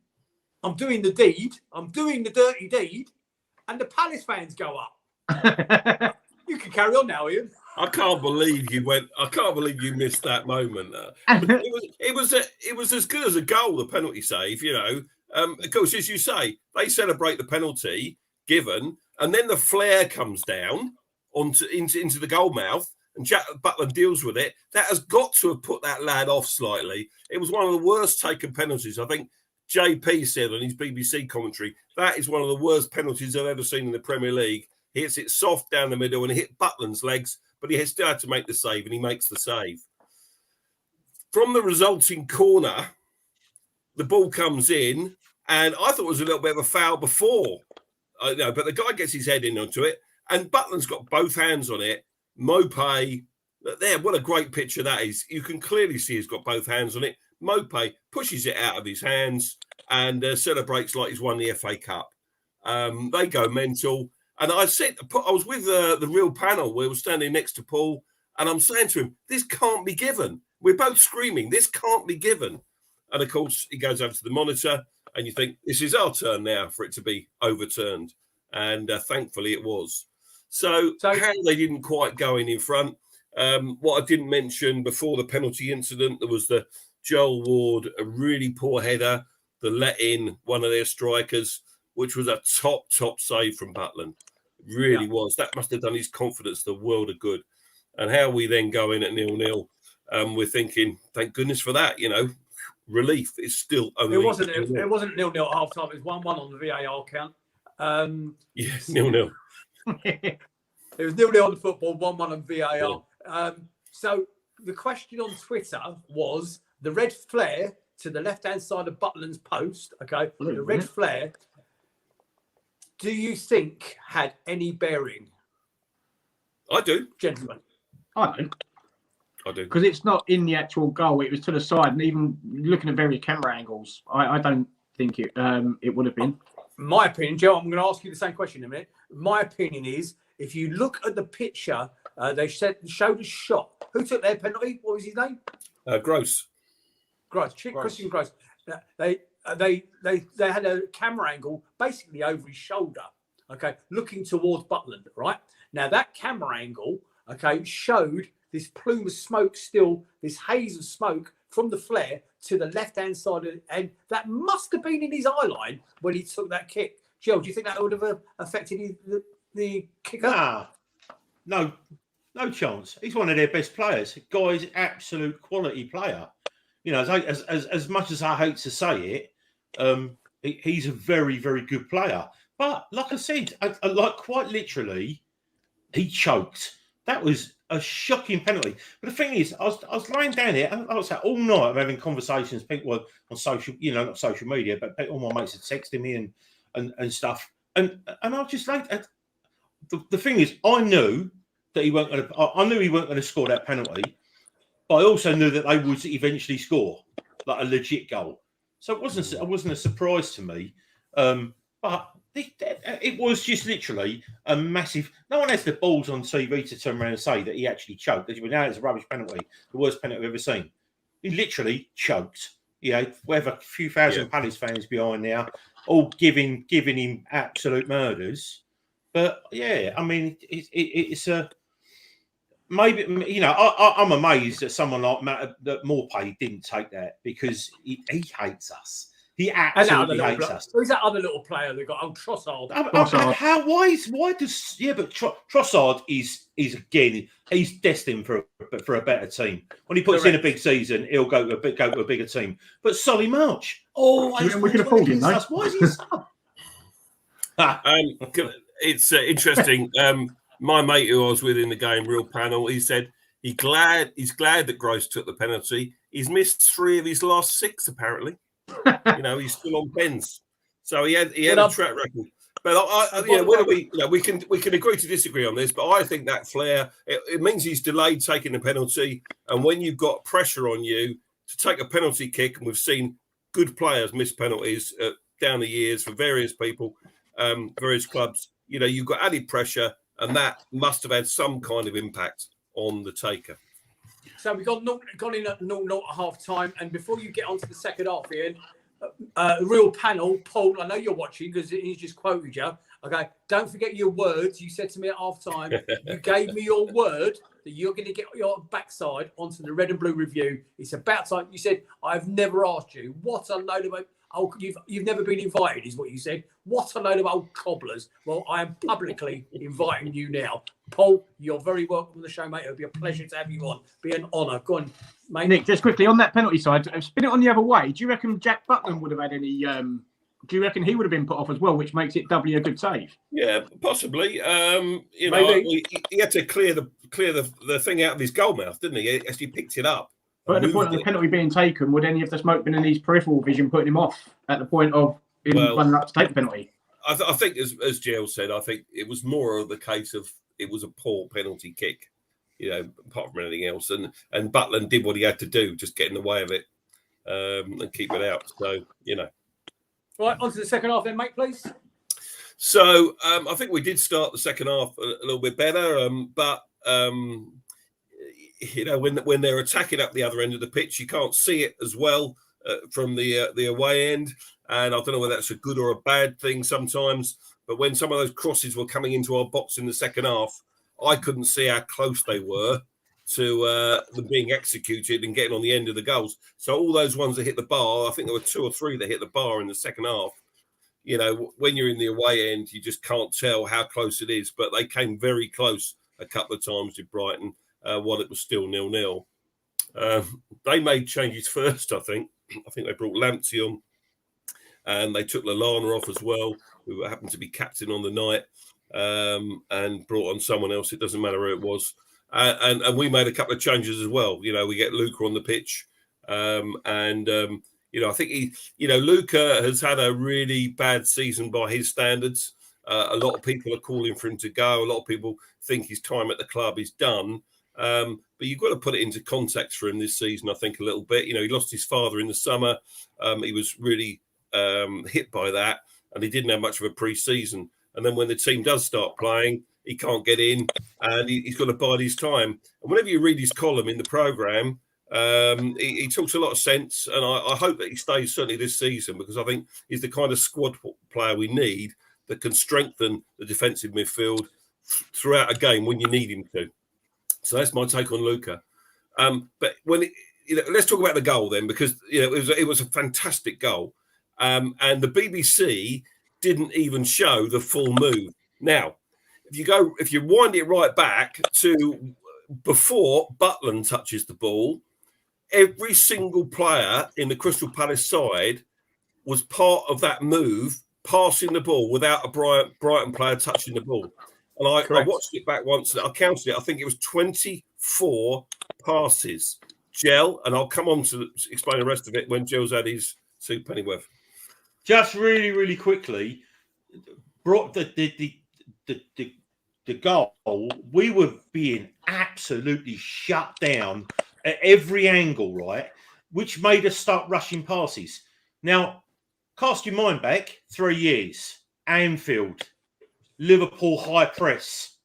S1: I'm doing the deed. I'm doing the dirty deed. And the Palace fans go up. You can carry on now, Ian.
S2: I can't believe you missed that moment. It was as good as a goal, the penalty save, Of course, as you say, they celebrate the penalty given, and then the flare comes down into the goal mouth, and Jack Butland deals with it. That has got to have put that lad off slightly. It was one of the worst taken penalties. I think JP said on his BBC commentary, that is one of the worst penalties I've ever seen in the Premier League. He hits it soft down the middle and it hit Butland's legs, but he still had to make the save, and he makes the save. From the resulting corner, the ball comes in, and I thought it was a little bit of a foul before. But the guy gets his head in onto it, and Butland's got both hands on it. Mopay, there, what a great picture that is. You can clearly see he's got both hands on it. Mopay pushes it out of his hands and celebrates like he's won the FA Cup. They go mental. And I was with the real panel. We were standing next to Paul, and I'm saying to him, this can't be given. We're both screaming, this can't be given. And of course, he goes over to the monitor, and you think, this is our turn now for it to be overturned. And thankfully it was. So how they didn't quite go in front. What I didn't mention before the penalty incident, there was the Joel Ward, a really poor header, the let in one of their strikers, which was a top save from Butland. Really was. That must have done his confidence the world of good. And how we then go in at 0-0, we're thinking, thank goodness for that, relief is still only.
S1: It wasn't 0-0 at half time. It was 1-1 on the VAR count.
S2: Yes, 0-0.
S1: It was 0-0 on the football, 1-1 on VAR. So the question on Twitter was, the red flare to the left-hand side of Butland's post, okay, the red flare, do you think had any bearing?
S2: I do.
S1: Gentlemen.
S4: I don't.
S2: I do.
S4: Because it's not in the actual goal. It was to the side. And even looking at various camera angles, I don't think it would have been.
S1: My opinion, Joe, I'm going to ask you the same question in a minute. My opinion is, if you look at the picture, they showed a shot. Who took their penalty? What was his name?
S2: Gross.
S1: Christian Gross. They had a camera angle basically over his shoulder, okay, looking towards Butland, right? Now that camera angle, okay, showed this plume of smoke still, this haze of smoke from the flare to the left-hand side, and that must have been in his eye line when he took that kick. Joe, do you think that would have affected the kicker?
S5: No chance. He's one of their best players. The guy's absolute quality player. You know, as much as I hate to say it, he's a very, very good player. But like I said, like quite literally, he choked. That was a shocking penalty. But the thing is, I was lying down here, and I was all night. I'm having conversations. People on social, not social media, but all my mates are texting me and stuff. And I was just like, the thing is, I knew that he weren't going to. I knew he weren't going to score that penalty. But I also knew that they would eventually score like a legit goal. So it wasn't a surprise to me. But it was just literally a massive. No one has the balls on TV to turn around and say that he actually choked. Now it's a rubbish penalty, the worst penalty I've ever seen. He literally choked. We have a few thousand Palace fans behind now, all giving him absolute murders. But yeah, I mean, it's a. Maybe, I'm amazed that someone like that Morpay didn't take that, because he hates us. He absolutely hates us.
S1: Who's that other little player that got Trossard?
S5: Trossard is again, he's destined for a better team. When he puts in a big season, he'll go to a bigger team. But Solly March,
S4: we can afford him, though.
S5: Why is he sub?
S2: It's interesting. My mate who I was with in the game, real panel, he said he's glad that Gross took the penalty. He's missed 3 of his last 6, apparently. He's still on pens, so he had a track record. But we can agree to disagree on this. But I think that flare it means he's delayed taking the penalty, and when you've got pressure on you to take a penalty kick, and we've seen good players miss penalties down the years for various people, various clubs. You've got added pressure. And that must have had some kind of impact on the taker.
S1: So we've gone in at 0-0 at half time. And before you get on to the second half, Ian, real panel, Paul, I know you're watching because he's just quoted you. Okay, don't forget your words. You said to me at half time, you gave me your word that you're going to get your backside onto the Red and Blue review. It's about time. You said, I've never asked you. What a load of... Oh, you've never been invited, is what you said. What a load of old cobblers. Well, I am publicly inviting you now. Paul, you're very welcome on the show, mate. It'll be a pleasure to have you on. Be an honour. Go on, mate.
S4: Nick, just quickly, on that penalty side, spin it on the other way. Do you reckon Jack Butland would have had any... do you reckon he would have been put off as well, which makes it doubly a good save?
S2: Yeah, possibly. He had to clear the thing out of his goal mouth, didn't he? As he picked it up.
S4: But at the point of the penalty being taken, would any of the smoke been in his peripheral vision putting him off at the point of him running up to take the penalty?
S2: I think, as Gerald said, I think it was more of the case of it was a poor penalty kick, apart from anything else. And Butland did what he had to do, just get in the way of it and keep it out. So,
S1: Right, on to the second half then, mate, please.
S2: So I think we did start the second half a little bit better, but... when they're attacking up the other end of the pitch, you can't see it as well from the away end. And I don't know whether that's a good or a bad thing sometimes. But when some of those crosses were coming into our box in the second half, I couldn't see how close they were to them being executed and getting on the end of the goals. So all those ones that hit the bar, I think there were 2 or 3 that hit the bar in the second half. When you're in the away end, you just can't tell how close it is. But they came very close a couple of times with Brighton. While it was still 0-0. They made changes first, I think. I think they brought Lamptey on and they took Lallana off as well, who happened to be captain on the night, and brought on someone else. It doesn't matter who it was. And we made a couple of changes as well. We get Luca on the pitch I think Luca has had a really bad season by his standards. A lot of people are calling for him to go. A lot of people think his time at the club is done. But you've got to put it into context for him this season, I think, a little bit. He lost his father in the summer. He was really hit by that, and he didn't have much of a pre-season. And then when the team does start playing, he can't get in, and he's got to bide his time. And whenever you read his column in the programme, he talks a lot of sense, and I hope that he stays certainly this season, because I think he's the kind of squad player we need that can strengthen the defensive midfield throughout a game when you need him to. So that's my take on Luca. But let's talk about the goal then, because it was a fantastic goal, and the BBC didn't even show the full move. Now, if you wind it right back to before Butland touches the ball, every single player in the Crystal Palace side was part of that move, passing the ball without a Brighton player touching the ball. And I watched it back once. I counted it. I think it was 24 passes. Gel, and I'll come on to explain the rest of it when Gel's had his 2 pennyworth.
S5: Just really, really quickly, brought the goal. We were being absolutely shut down at every angle, right? Which made us start rushing passes. Now, cast your mind back 3 years. Anfield, Liverpool high press.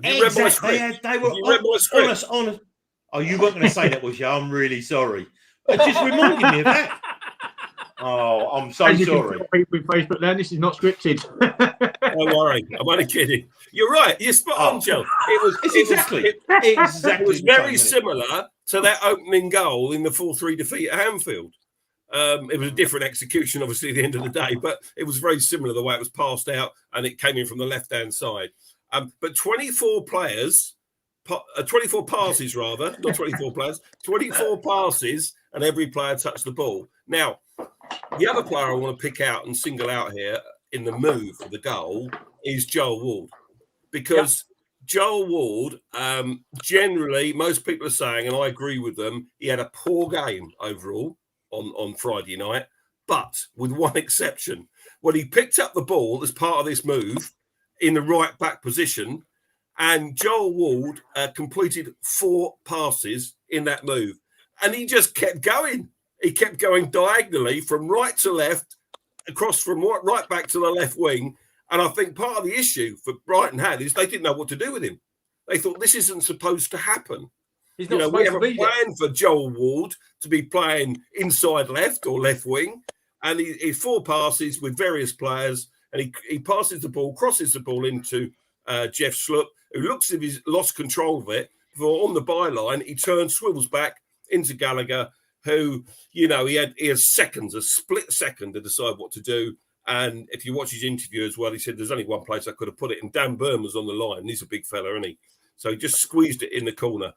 S2: Have you read my script?
S5: They were honest. Oh, you weren't going to say that, was you? I'm really sorry. It just reminded me of that. Oh, I'm so sorry.
S4: With Facebook there, this is not scripted.
S2: Don't worry, I'm only kidding. You're right. You're spot on, Joe. It was very similar to that opening goal in the 4-3 defeat at Anfield. It was a different execution, obviously, at the end of the day, but it was very similar the way it was passed out, and it came in from the left-hand side. But 24 passes, rather, not 24 players, 24 passes, and every player touched the ball. Now, the other player I want to pick out and single out here in the move for the goal is Joel Ward, because Joel Ward, generally, most people are saying, and I agree with them, he had a poor game overall on Friday night, but with one exception. When he picked up the ball as part of this move in the right back position, and Joel Ward completed 4 passes in that move, and he just kept going. He kept going diagonally from right to left, across from right back to the left wing. And I think part of the issue for Brighton had is they didn't know what to do with him. They thought this isn't supposed to happen.
S1: He's not
S2: we have
S1: supposed to
S2: a
S1: be
S2: plan for Joel Ward to be playing inside left or left wing. And he 4 passes with various players, and he passes the ball, crosses the ball into Jeff Schlupp, who looks as if he's lost control of it. For on the byline, he turns, swivels back into Gallagher, who, he has seconds, a split second to decide what to do. And if you watch his interview as well, he said there's only one place I could have put it. And Dan Burn was on the line. He's a big fella, isn't he? So he just squeezed it in the corner.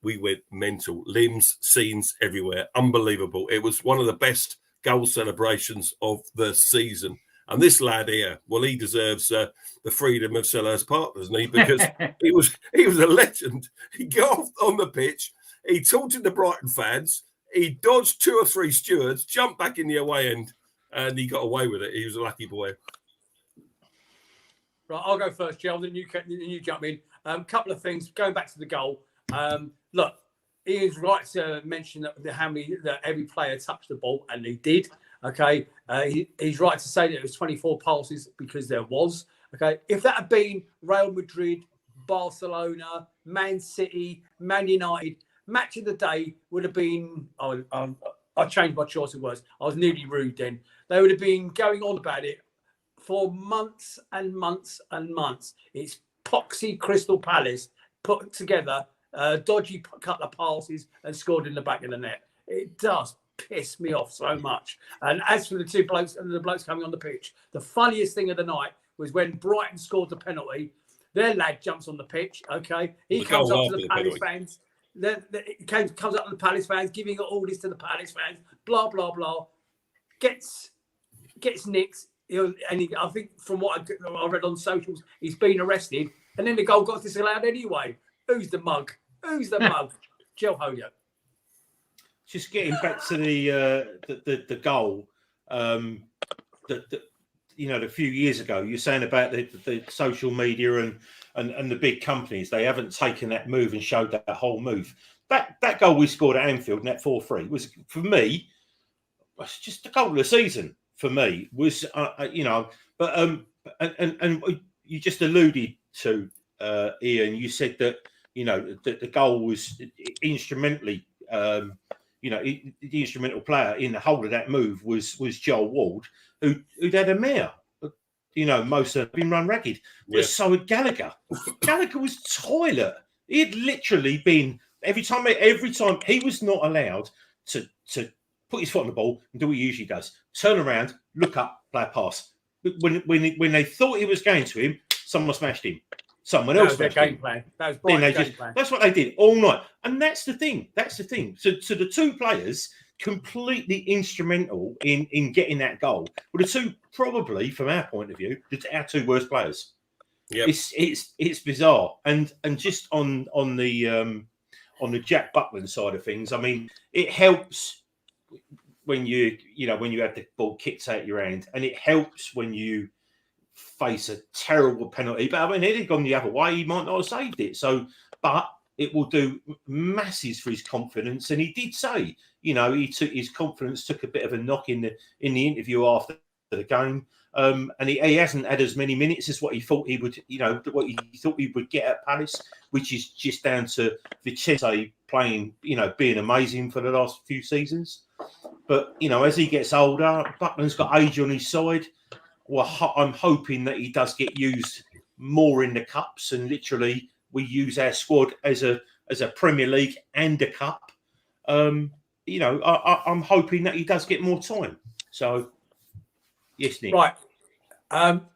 S2: We went mental. Limbs, scenes everywhere. Unbelievable. It was one of the best goal celebrations of the season. And this lad here, well, he deserves the freedom of Selhurst Park, doesn't he? Because he was a legend. He got off on the pitch. He taunted the Brighton fans. He dodged 2 or 3 stewards, jumped back in the away end, and he got away with it. He was a lucky boy.
S1: Right, I'll go first, Joe. Then you jump in. Couple of things. Going back to the goal. Look, Ian's right to mention that every player touched the ball, and he did. Okay, he's right to say that it was 24 passes because there was. Okay, if that had been Real Madrid, Barcelona, Man City, Man United, match of the day would have been. I changed my choice of words. I was nearly rude then. They would have been going on about it for months and months and months. It's poxy Crystal Palace put together a dodgy couple of passes and scored in the back of the net. It does piss me off so much. And as for the 2 blokes and the blokes coming on the pitch, the funniest thing of the night was when Brighton scored the penalty. Their lad jumps on the pitch. Okay, he comes up to the Palace fans. It comes up to the Palace fans, giving all this to the Palace fans. Blah blah blah. Gets nicked. And I think from what I read on socials, he's been arrested. And then the goal got disallowed anyway. Who's the mug? Who's the mug? Joe Holyoke.
S5: just getting back to the goal that you know, a few years ago, you're saying about the social media and the big companies, they haven't taken that move and showed that whole move. That goal we scored at Anfield, net 4-3, was, for me, was just the goal of the season. For me, was you know, but and you just alluded to Ian. You said that, you know, that the goal was instrumentally. You know, the instrumental player in the whole of that move was Joel Ward, who'd had a mare. You know, most have been run ragged.
S2: Yeah.
S5: But so had Gallagher. Gallagher was toilet. He had literally been every time he was not allowed to put his foot on the ball and do what he usually does: turn around, look up, play a pass. When they thought he was going to him, someone smashed him. Someone else.
S1: That was their game plan. That was Brighton's game plan.
S5: That's what they did all night, and that's the thing. So the two players completely instrumental in getting that goal were the two, probably from our point of view, our two worst players.
S2: Yeah,
S5: it's bizarre, and just on the Jack Buckland side of things, I mean, it helps when you have the ball kicked out your hand, and it helps when you face a terrible penalty. But I mean, it had gone the other way, he might not have saved it. So, but it will do masses for his confidence. And he did say, you know, his confidence took a bit of a knock in the interview after the game. And he hasn't had as many minutes as what he thought he would, you know, what he thought he would get at Palace, which is just down to Vicente playing, you know, being amazing for the last few seasons. But, you know, as he gets older, Buckland's got age on his side. Well, I'm hoping that he does get used more in the cups, and literally we use our squad as a Premier League and a cup. You know, I'm hoping that he does get more time. So, yes, Nick.
S1: Right,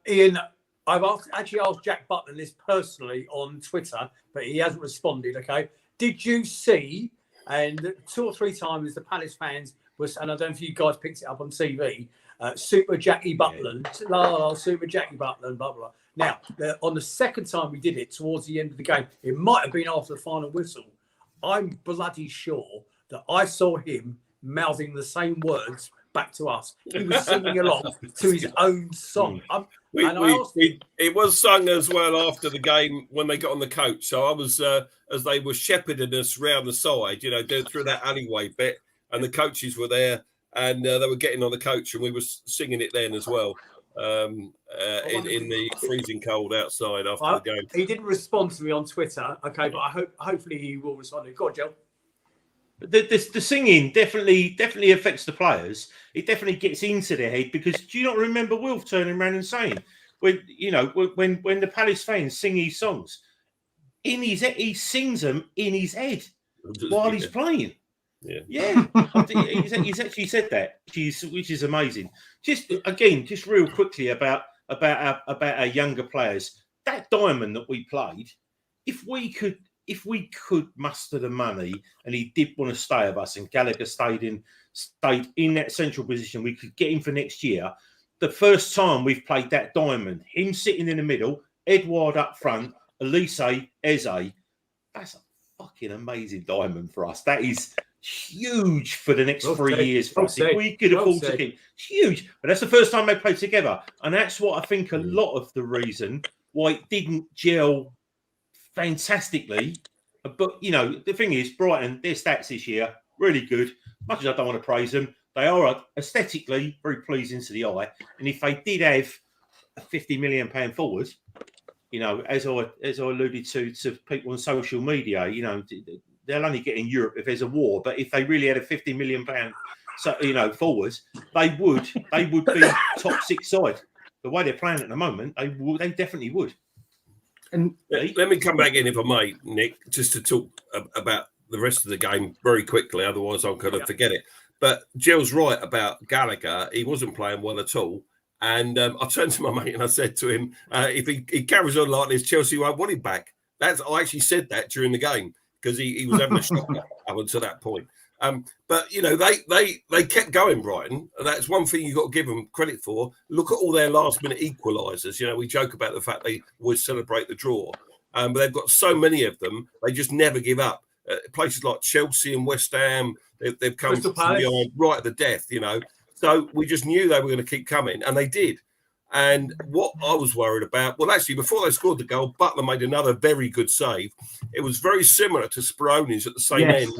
S1: Ian. I've actually asked Jack Buckland this personally on Twitter, but he hasn't responded. Okay, did you see? And 2 or 3 times the Palace fans was, and I don't know if you guys picked it up on TV. Super Jackie Butland, Super Jackie Butland, blah, blah. Now, on the second time we did it, towards the end of the game, it might have been after the final whistle. I'm bloody sure that I saw him mouthing the same words back to us. He was singing along to his own song.
S2: It was sung as well after the game when they got on the coach. So I was, as they were shepherding us round the side, you know, through that alleyway bit, and the coaches were there. And they were getting on the coach, and we were singing it then as well, in the freezing cold outside after the game.
S1: He didn't respond to me on Twitter, okay, but hopefully he will respond. Go on, Joe.
S5: The singing definitely affects the players. It definitely gets into their head, because do you not remember Wilf turning around and saying, when the Palace fans sing his songs, he sings them in his head while he's playing. Yeah. He's actually said that, which is amazing. Just real quickly about our younger players. That diamond that we played, if we could muster the money, and he did want to stay with us, and Gallagher stayed in that central position, we could get him for next year. The first time we've played that diamond, him sitting in the middle, Edouard up front, Elise, Eze, that's a fucking amazing diamond for us. That is huge for the next 3 years for us. If we could afford to keep, it's huge. But that's the first time they played together, and that's what I think a lot of the reason why it didn't gel fantastically. But you know, the thing is, Brighton, their stats this year really good. Much as I don't want to praise them, they are aesthetically very pleasing to the eye. And if they did have a £50 million forward, you know, as I alluded to people on social media, you know, they'll only get in Europe if there's a war. But if they really had a £50 million, forwards, they would be top 6 side. The way they're playing at the moment, they definitely would.
S2: And let me come back in, if I may, Nick, just to talk about the rest of the game very quickly. Otherwise, I'm going to forget it. But Jill's right about Gallagher. He wasn't playing well at all. And I turned to my mate and I said to him, if he carries on like this, Chelsea won't want him back. I actually said that during the game, because he was having a shock up until that point. But, you know, they kept going, Brighton. That's one thing you've got to give them credit for. Look at all their last-minute equalisers. You know, we joke about the fact they always celebrate the draw. But they've got so many of them, they just never give up. places like Chelsea and West Ham, they've come
S1: Crystal
S2: from
S1: Palace.
S2: behind right at the death, you know. So we just knew they were going to keep coming, and they did. And what I was worried about, well, actually, before they scored the goal, Butler made another very good save. It was very similar to Speroni's at the same end,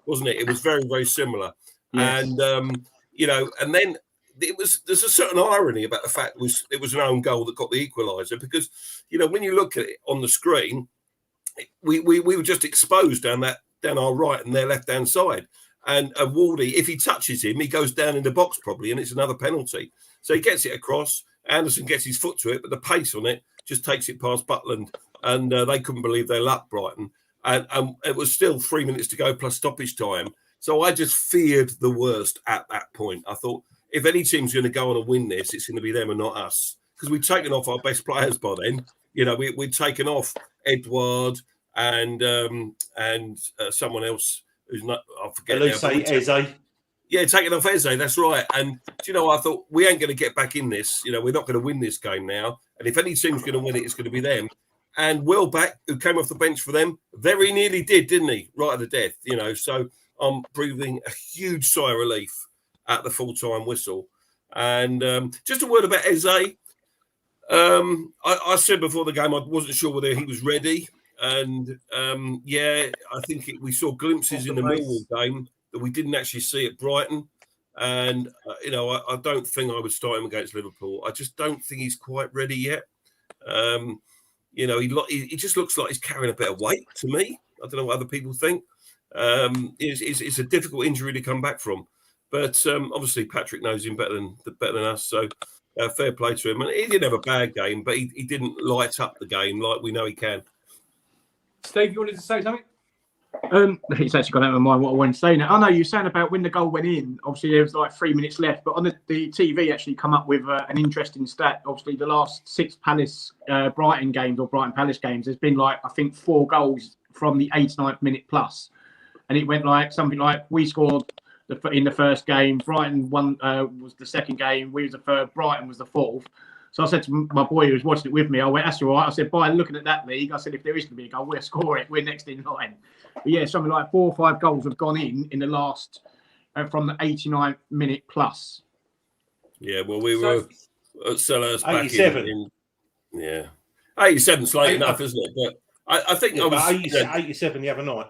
S2: wasn't it? It was very, very similar.
S4: Yes.
S2: And, you know, and then there's a certain irony about the fact it was an own goal that got the equaliser, because, you know, when you look at it on the screen, we were just exposed down our right and their left-hand side. And Wardy, if he touches him, he goes down in the box probably, and it's another penalty. So he gets it across. Anderson gets his foot to it, but the pace on it just takes it past Butland, and they couldn't believe their luck, Brighton. And it was still 3 minutes to go plus stoppage time. So I just feared the worst at that point. I thought, if any team's going to go on and win this, it's going to be them and not us, because we'd taken off our best players by then. You know, we'd taken off Edouard and someone else who's not, I forget.
S5: Eze.
S2: Yeah, taking off Eze, that's right. And do you know, I thought, we ain't going to get back in this. You know, we're not going to win this game now. And if any team's going to win it, it's going to be them. And Welbeck, who came off the bench for them, very nearly did, didn't he? Right at the death, you know. So I'm breathing a huge sigh of relief at the full-time whistle. And just a word about Eze. I said before the game I wasn't sure whether he was ready. And, yeah, I think we saw glimpses in the Millwall game that we didn't actually see at Brighton. And, you know, I don't think I would start him against Liverpool. I just don't think he's quite ready yet. You know, he just looks like he's carrying a bit of weight to me. I don't know what other people think. It's a difficult injury to come back from. But obviously Patrick knows him better than us. So fair play to him. And he didn't have a bad game, but he didn't light up the game like we know he can.
S1: Steve, you wanted to say something?
S4: It's actually gone out of my mind what I wanted to say now. I know you were saying about when the goal went in, obviously there was like 3 minutes left, but on the TV actually come up with an interesting stat. Obviously the last 6 Palace Brighton games or Brighton Palace games, there's been like, I think 4 goals from the 89th minute plus. And it went like something like we scored in the first game, Brighton won was the second game, we was the third, Brighton was the fourth. So I said to my boy who was watching it with me, I went, that's all right. I said, by looking at that league, I said, if there is going to be a goal, we'll score it. We're next in line. But yeah, something like 4 or 5 goals have gone in the last, from the 89th minute plus.
S2: Yeah, well, we were at Sellers back
S5: 87.
S2: in yeah. 87's late enough, isn't it? But I think I was
S5: 87 the other night.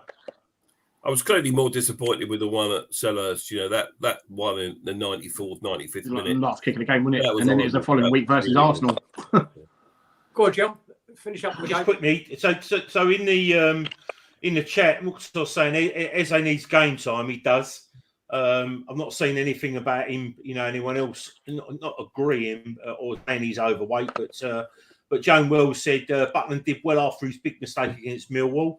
S2: I was clearly more disappointed with the one at Sellers. You know, that one in the 94th, 95th minute.
S4: The last kick of the game, wasn't it?
S2: Was
S4: and then it was the following week versus Arsenal.
S1: Go on, John. Finish up the
S5: Just
S1: game.
S5: quickly, so in the chat, Mooks was saying Eze needs game time. He does. I've not seen anything about him. You know, anyone else not agreeing or saying he's overweight. But Joan Wells said Butland did well after his big mistake against Millwall.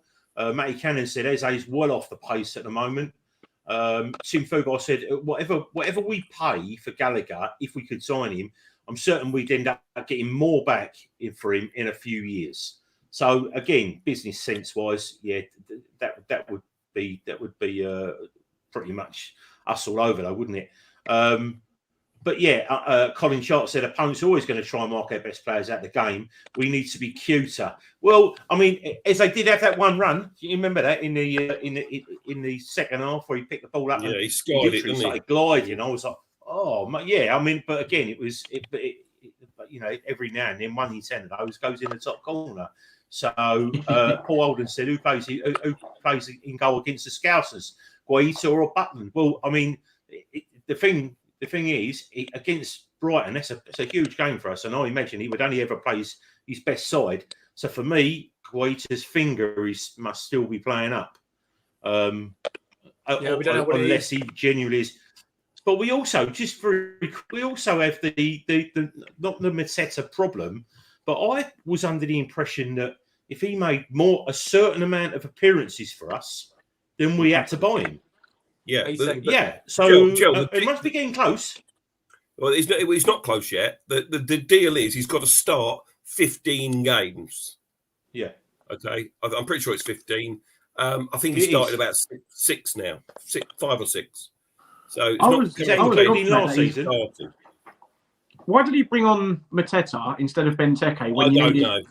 S5: Matty Cannon said Eze is well off the pace at the moment. Sim Fugar said whatever we pay for Gallagher, if we could sign him, I'm certain we'd end up getting more back for him in a few years. So again, business sense wise, yeah, that would be pretty much us all over, though, wouldn't it? But yeah, Colin Sharp said opponents are always going to try and mark our best players out of the game. We need to be cuter. Well, I mean, as they did have that one run, do you remember that in the second half where he picked the ball up?
S2: Yeah,
S5: and
S2: he skied it, didn't he?
S5: Gliding. I was like, oh yeah. I mean, but again, you know, every now and then 1 in 10 of those goes in the top corner. So Paul Holden said, who plays in goal against the Scousers, Guaita or Butland? Well, I mean, the thing is, against Brighton, it's a huge game for us, and I imagine he would only ever play his best side. So for me, Guaita's finger must still be playing up.
S1: We don't know what
S5: unless he genuinely is. But we also have the not the Mateta problem, but I was under the impression that if he made a certain amount of appearances for us, then we had to buy him.
S2: Yeah,
S5: yeah. So
S2: Joe,
S5: it must be getting close.
S2: Well, he's not close yet. The deal is he's got to start 15 games.
S5: Yeah.
S2: Okay. I'm pretty sure it's 15. I think he started about 6 now, 5 or 6. So it's
S5: last season.
S4: Why did he bring on Mateta instead of Benteke?
S2: I don't know.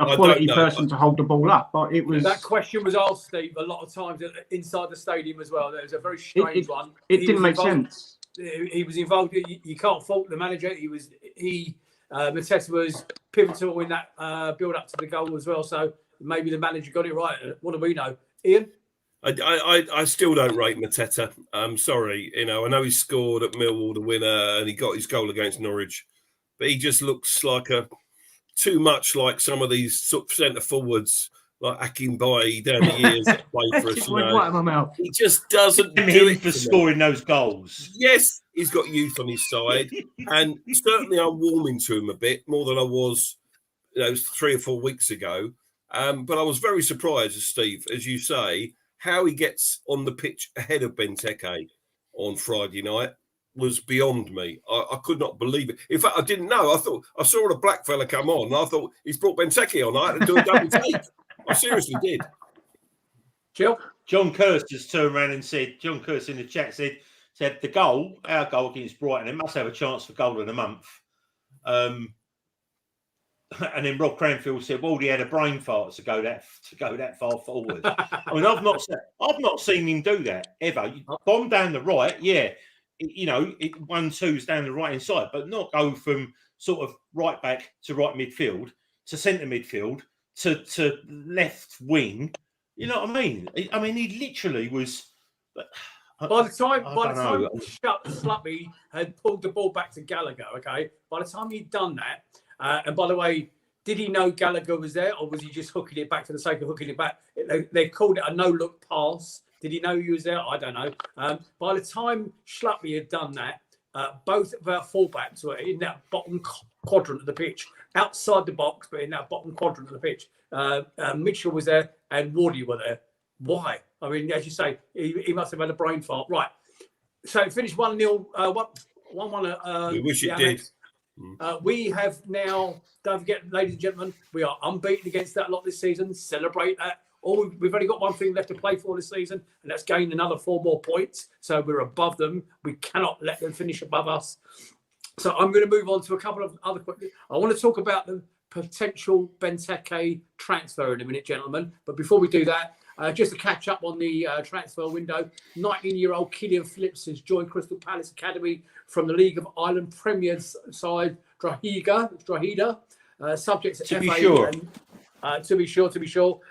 S4: a quality person to hold the ball up. But it was
S1: that question was asked, Steve, a lot of times inside the stadium as well. There was a very strange one.
S4: It didn't make sense.
S1: He was involved. You can't fault the manager. Mateta was pivotal in that build up to the goal as well. So maybe the manager got it right. What do we know, Ian?
S2: I still don't rate Mateta. I'm sorry. I know he scored at Millwall the winner and he got his goal against Norwich, but he just looks like too much like some of these sort of centre forwards like Akinbaye down the years that played for us.
S4: Right in my mouth.
S2: He just doesn't do
S5: him
S2: it
S5: for scoring those goals.
S2: Yes, he's got youth on his side, and certainly I'm warming to him a bit more than I was, 3 or 4 weeks ago. But I was very surprised, Steve, as you say, how he gets on the pitch ahead of Benteke on Friday night was beyond me. I could not believe it. In fact, I didn't know. I saw a black fella come on, and I thought he's brought Benteke on. I had to do a double take. I seriously did.
S1: Jill?
S5: John Curse just turned around and said, John Curse in the chat said our goal against Brighton, it must have a chance for goal of the month. And then Rob Cranfield said, well, he had a brain fart to go that far forward. I mean, I've not seen him do that ever. Bomb down the right, yeah. 1-2's down the right hand side, but not go from sort of right back to right midfield to centre midfield to left wing. You know what I mean? I mean, he literally was.
S1: By the time Sluppy had pulled the ball back to Gallagher, okay. By the time he'd done that, and by the way, did he know Gallagher was there, or was he just hooking it back for the sake of hooking it back? They called it a no-look pass. Did he know he was there? I don't know. By the time Sluppy had done that, both of our fullbacks were in that bottom quadrant of the pitch, outside the box, but in that bottom quadrant of the pitch. Mitchell was there and Wardy were there. Why? I mean, as you say, he must have had a brain fart. Right. So it finished 1-0. 1-1.
S2: We wish it did.
S1: We have now, don't forget, ladies and gentlemen, we are unbeaten against that lot this season. Celebrate that. We've only got one thing left to play for this season, and that's gain another 4 more points. So we're above them. We cannot let them finish above us. So I'm going to move on to a couple of other quick. I want to talk about the potential Benteke transfer in a minute, gentlemen. But before we do that, just to catch up on the transfer window, 19-year-old Killian Phillips has joined Crystal Palace Academy from the League of Ireland Premier side Drogheda, subject to
S5: be
S1: FA
S5: sure.
S1: To be sure,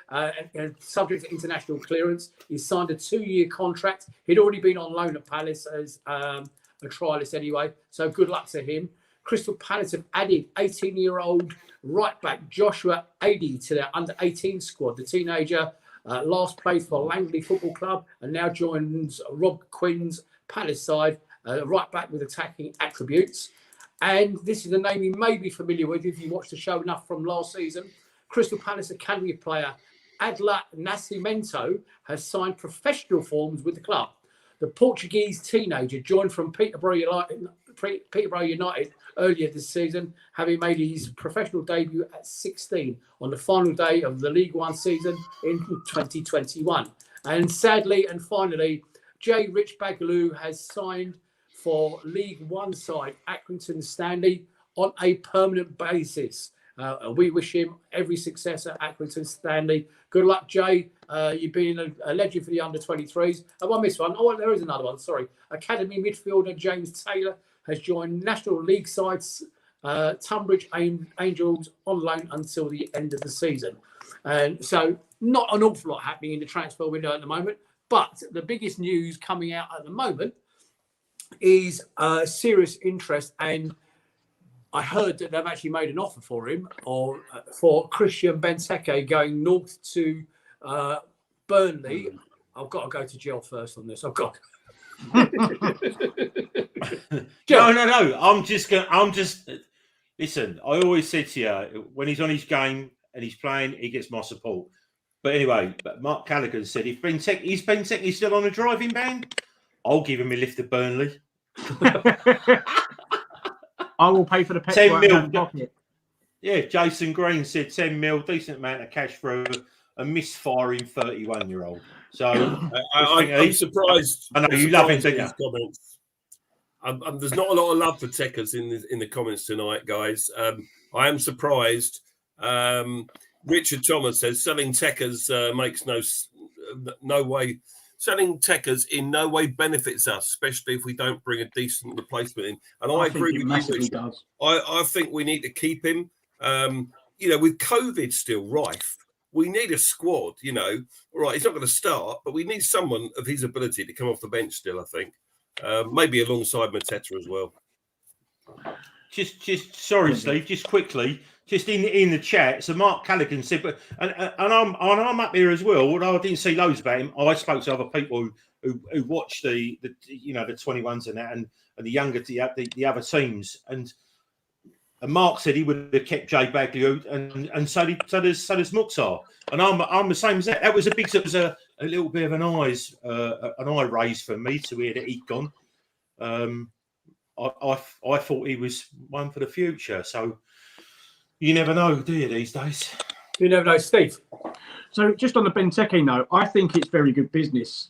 S1: and subject to international clearance. He signed a 2-year contract. He'd already been on loan at Palace as a trialist anyway, so good luck to him. Crystal Palace have added 18-year-old right-back Joshua Adey to their under-18 squad. The teenager last played for Langley Football Club and now joins Rob Quinn's Palace side, right-back with attacking attributes. And this is a name you may be familiar with if you watched the show enough from last season. Crystal Palace Academy player Adla Nascimento has signed professional forms with the club. The Portuguese teenager joined from Peterborough United earlier this season, having made his professional debut at 16 on the final day of the League One season in 2021. And sadly and finally, J. Rich Bagaloo has signed for League One side Accrington Stanley on a permanent basis. We wish him every success at Accrington Stanley. Good luck, Jay. You've been a legend for the under-23s. I missed one. Oh, there is another one. Sorry. Academy midfielder James Taylor has joined National League sides Tunbridge Angels on loan until the end of the season. And so not an awful lot happening in the transfer window at the moment. But the biggest news coming out at the moment is serious interest, and I heard that they've actually made an offer for him, or for Christian Benteke going north to Burnley. I've got to go to jail first on this. I've got.
S5: No. I'm just listen. I always said to you, when he's on his game and he's playing, he gets my support. But anyway, Mark Callaghan said if Benteke's still on a driving ban, I'll give him a lift to Burnley.
S4: I will pay for the petrol.
S5: 10 mil. Yeah, Jason Green said 10 mil, decent amount of cash for a misfiring 31-year-old. So
S2: I'm surprised.
S5: I know you love him, don't you?
S2: Comments. There's not a lot of love for Tekkers in the comments tonight, guys. I am surprised. Richard Thomas says selling Techers makes no way. Selling Techers in no way benefits us, especially if we don't bring a decent replacement in. And I agree with you, Richard. I think we need to keep him. With COVID still rife, we need a squad. All right, he's not going to start, but we need someone of his ability to come off the bench still. I think maybe alongside Mateta as well.
S5: Just sorry, Steve. Just quickly, just in the chat. So Mark Callaghan said, but and I'm up here as well. Although I didn't see loads about him, I spoke to other people who watch the 21s and that, and the younger the other teams. And Mark said he would have kept Jay Bagley, and so does Mukhtar. And I'm the same as that. That was a little bit of an eye raise for me to hear that he'd gone. I thought he was one for the future. So you never know, do you, these days?
S1: You never know, Steve.
S4: So just on the Benteke note, I think it's very good business.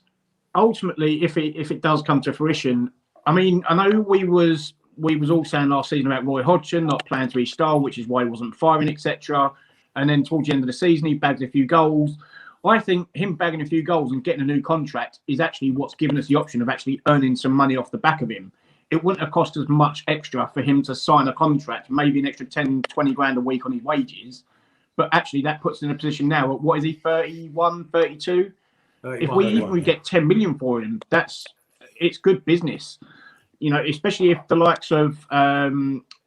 S4: Ultimately, if it does come to fruition, I mean, I know we was all saying last season about Roy Hodgson not playing to his style, which is why he wasn't firing, etc. And then towards the end of the season, he bagged a few goals. I think him bagging a few goals and getting a new contract is actually what's given us the option of actually earning some money off the back of him. It wouldn't have cost us much extra for him to sign a contract, maybe an extra 10, 20 grand a week on his wages. But actually, that puts us in a position now, what is he, 31, 32? If we get 10 million for him, it's good business. Especially if the likes of,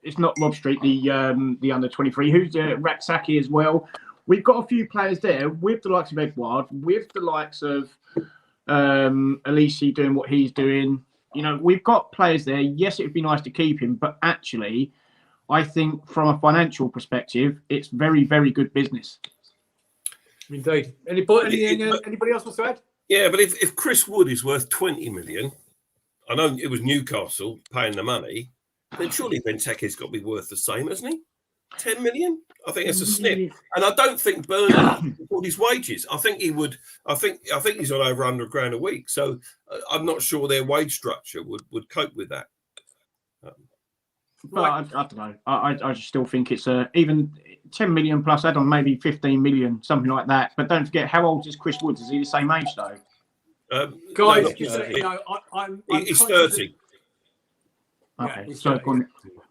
S4: it's not Rob Street, the under 23, who's Raksaki as well. We've got a few players there with the likes of Edouard, with the likes of Elise doing what he's doing. We've got players there. Yes, it would be nice to keep him, but actually, I think from a financial perspective, it's very, very good business.
S1: Indeed. Anybody else wants to add?
S2: Yeah, but if Chris Wood is worth 20 million, I know it was Newcastle paying the money, then surely Benteke's got to be worth the same, hasn't he? 10 million? I think it's a snip. And I don't think Burnley afford his wages. I think he would. I think he's on over 100 grand a week. So I'm not sure their wage structure would cope with that.
S4: But I don't know. I just still think it's even 10 million plus add on maybe 15 million, something like that. But don't forget, how old is Chris Woods? Is he the same age though?
S1: Guys,
S2: he's 30.
S4: Okay,
S1: yeah,
S4: so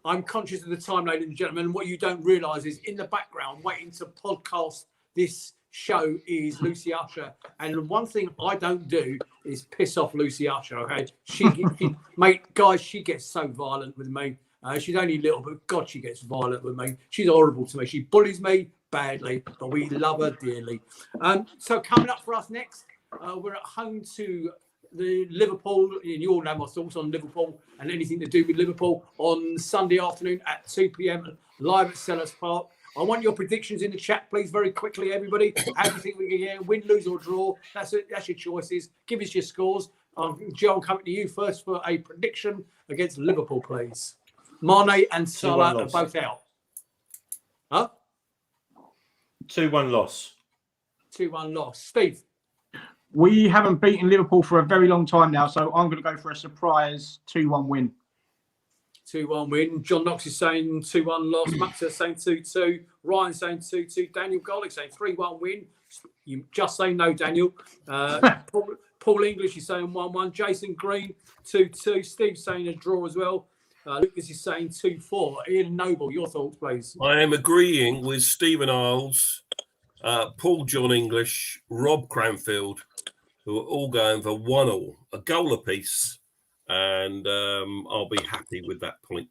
S1: I'm conscious of the time, ladies and gentlemen. What you don't realise is in the background, waiting to podcast this show is Lucy Usher. And one thing I don't do is piss off Lucy Usher. Okay, she gets so violent with me. She's only little, but God, she gets violent with me. She's horrible to me. She bullies me badly, but we love her dearly. So coming up for us next, we're at home to the Liverpool. You all know my thoughts on Liverpool and anything to do with Liverpool on Sunday afternoon at 2 p.m. live at Sellers Park. I want your predictions in the chat, please, very quickly, everybody. How do you think we can get win, lose, or draw? That's your choices. Give us your scores. Joe, I'm coming to you first for a prediction against Liverpool, please. Mane and Salah are both out. Huh?
S5: 2-1 loss.
S1: 2-1 loss. Steve?
S4: We haven't beaten Liverpool for a very long time now, so I'm going to go for a surprise 2-1 win.
S1: 2-1 win. John Knox is saying 2-1 loss. Max is saying 2-2. Ryan saying 2-2. Daniel Garlick saying 3-1 win. You just say no, Daniel. Paul English is saying 1-1. Jason Green 2-2. Steve saying a draw as well. Lucas is saying 2-4. Ian Noble, your thoughts, please.
S2: I am agreeing with Stephen Isles, Paul John English, Rob Cranfield, who are all going for 1-1, a goal apiece, and I'll be happy with that point.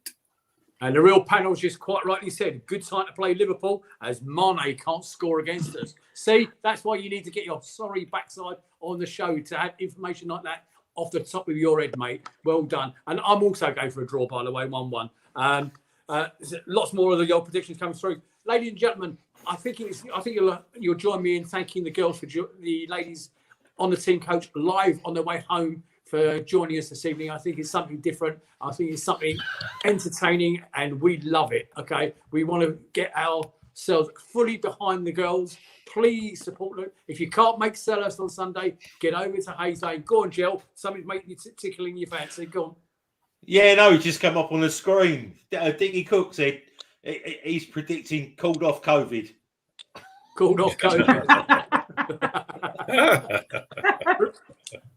S1: And the real panel's just quite rightly said, good time to play Liverpool as Mane can't score against us. See, that's why you need to get your sorry backside on the show to have information like that off the top of your head, mate. Well done. And I'm also going for a draw, by the way, 1-1. Lots more of your predictions coming through. Ladies and gentlemen, I think you'll join me in thanking the girls for the ladies on the team coach live on their way home for joining us this evening. I think it's something different. I think it's something entertaining, and we love it. Okay, we want to get ourselves fully behind the girls. Please support them. If you can't make Selhurst on Sunday, get over to Hayes Lane. Go on, Jill. Something's making you tickling your fancy. Go on.
S5: Yeah, no, it just come up on the screen. Dickie Cook said he's predicting called off COVID.
S1: called off COVID.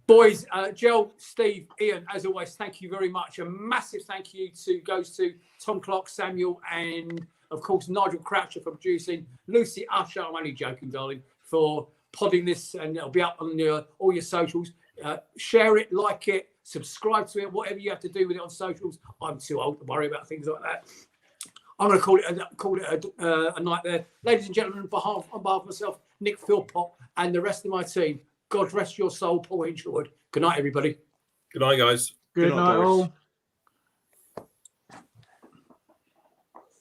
S1: Boys, Joel, Steve, Ian, as always, thank you very much. A massive thank you goes to Tom Clark, Samuel, and of course Nigel Croucher for producing. Lucy Usher, I'm only joking, darling, for podding this, and it'll be up on all your socials. Share it, like it, subscribe to it, whatever you have to do with it on socials. I'm too old to worry about things like that. I'm going to call it a night there. Ladies and gentlemen, on behalf of myself, Nick Philpott, and the rest of my team, God rest your soul, Paul Hinchwood. Good night, everybody.
S2: Good night, guys.
S4: Good night, all.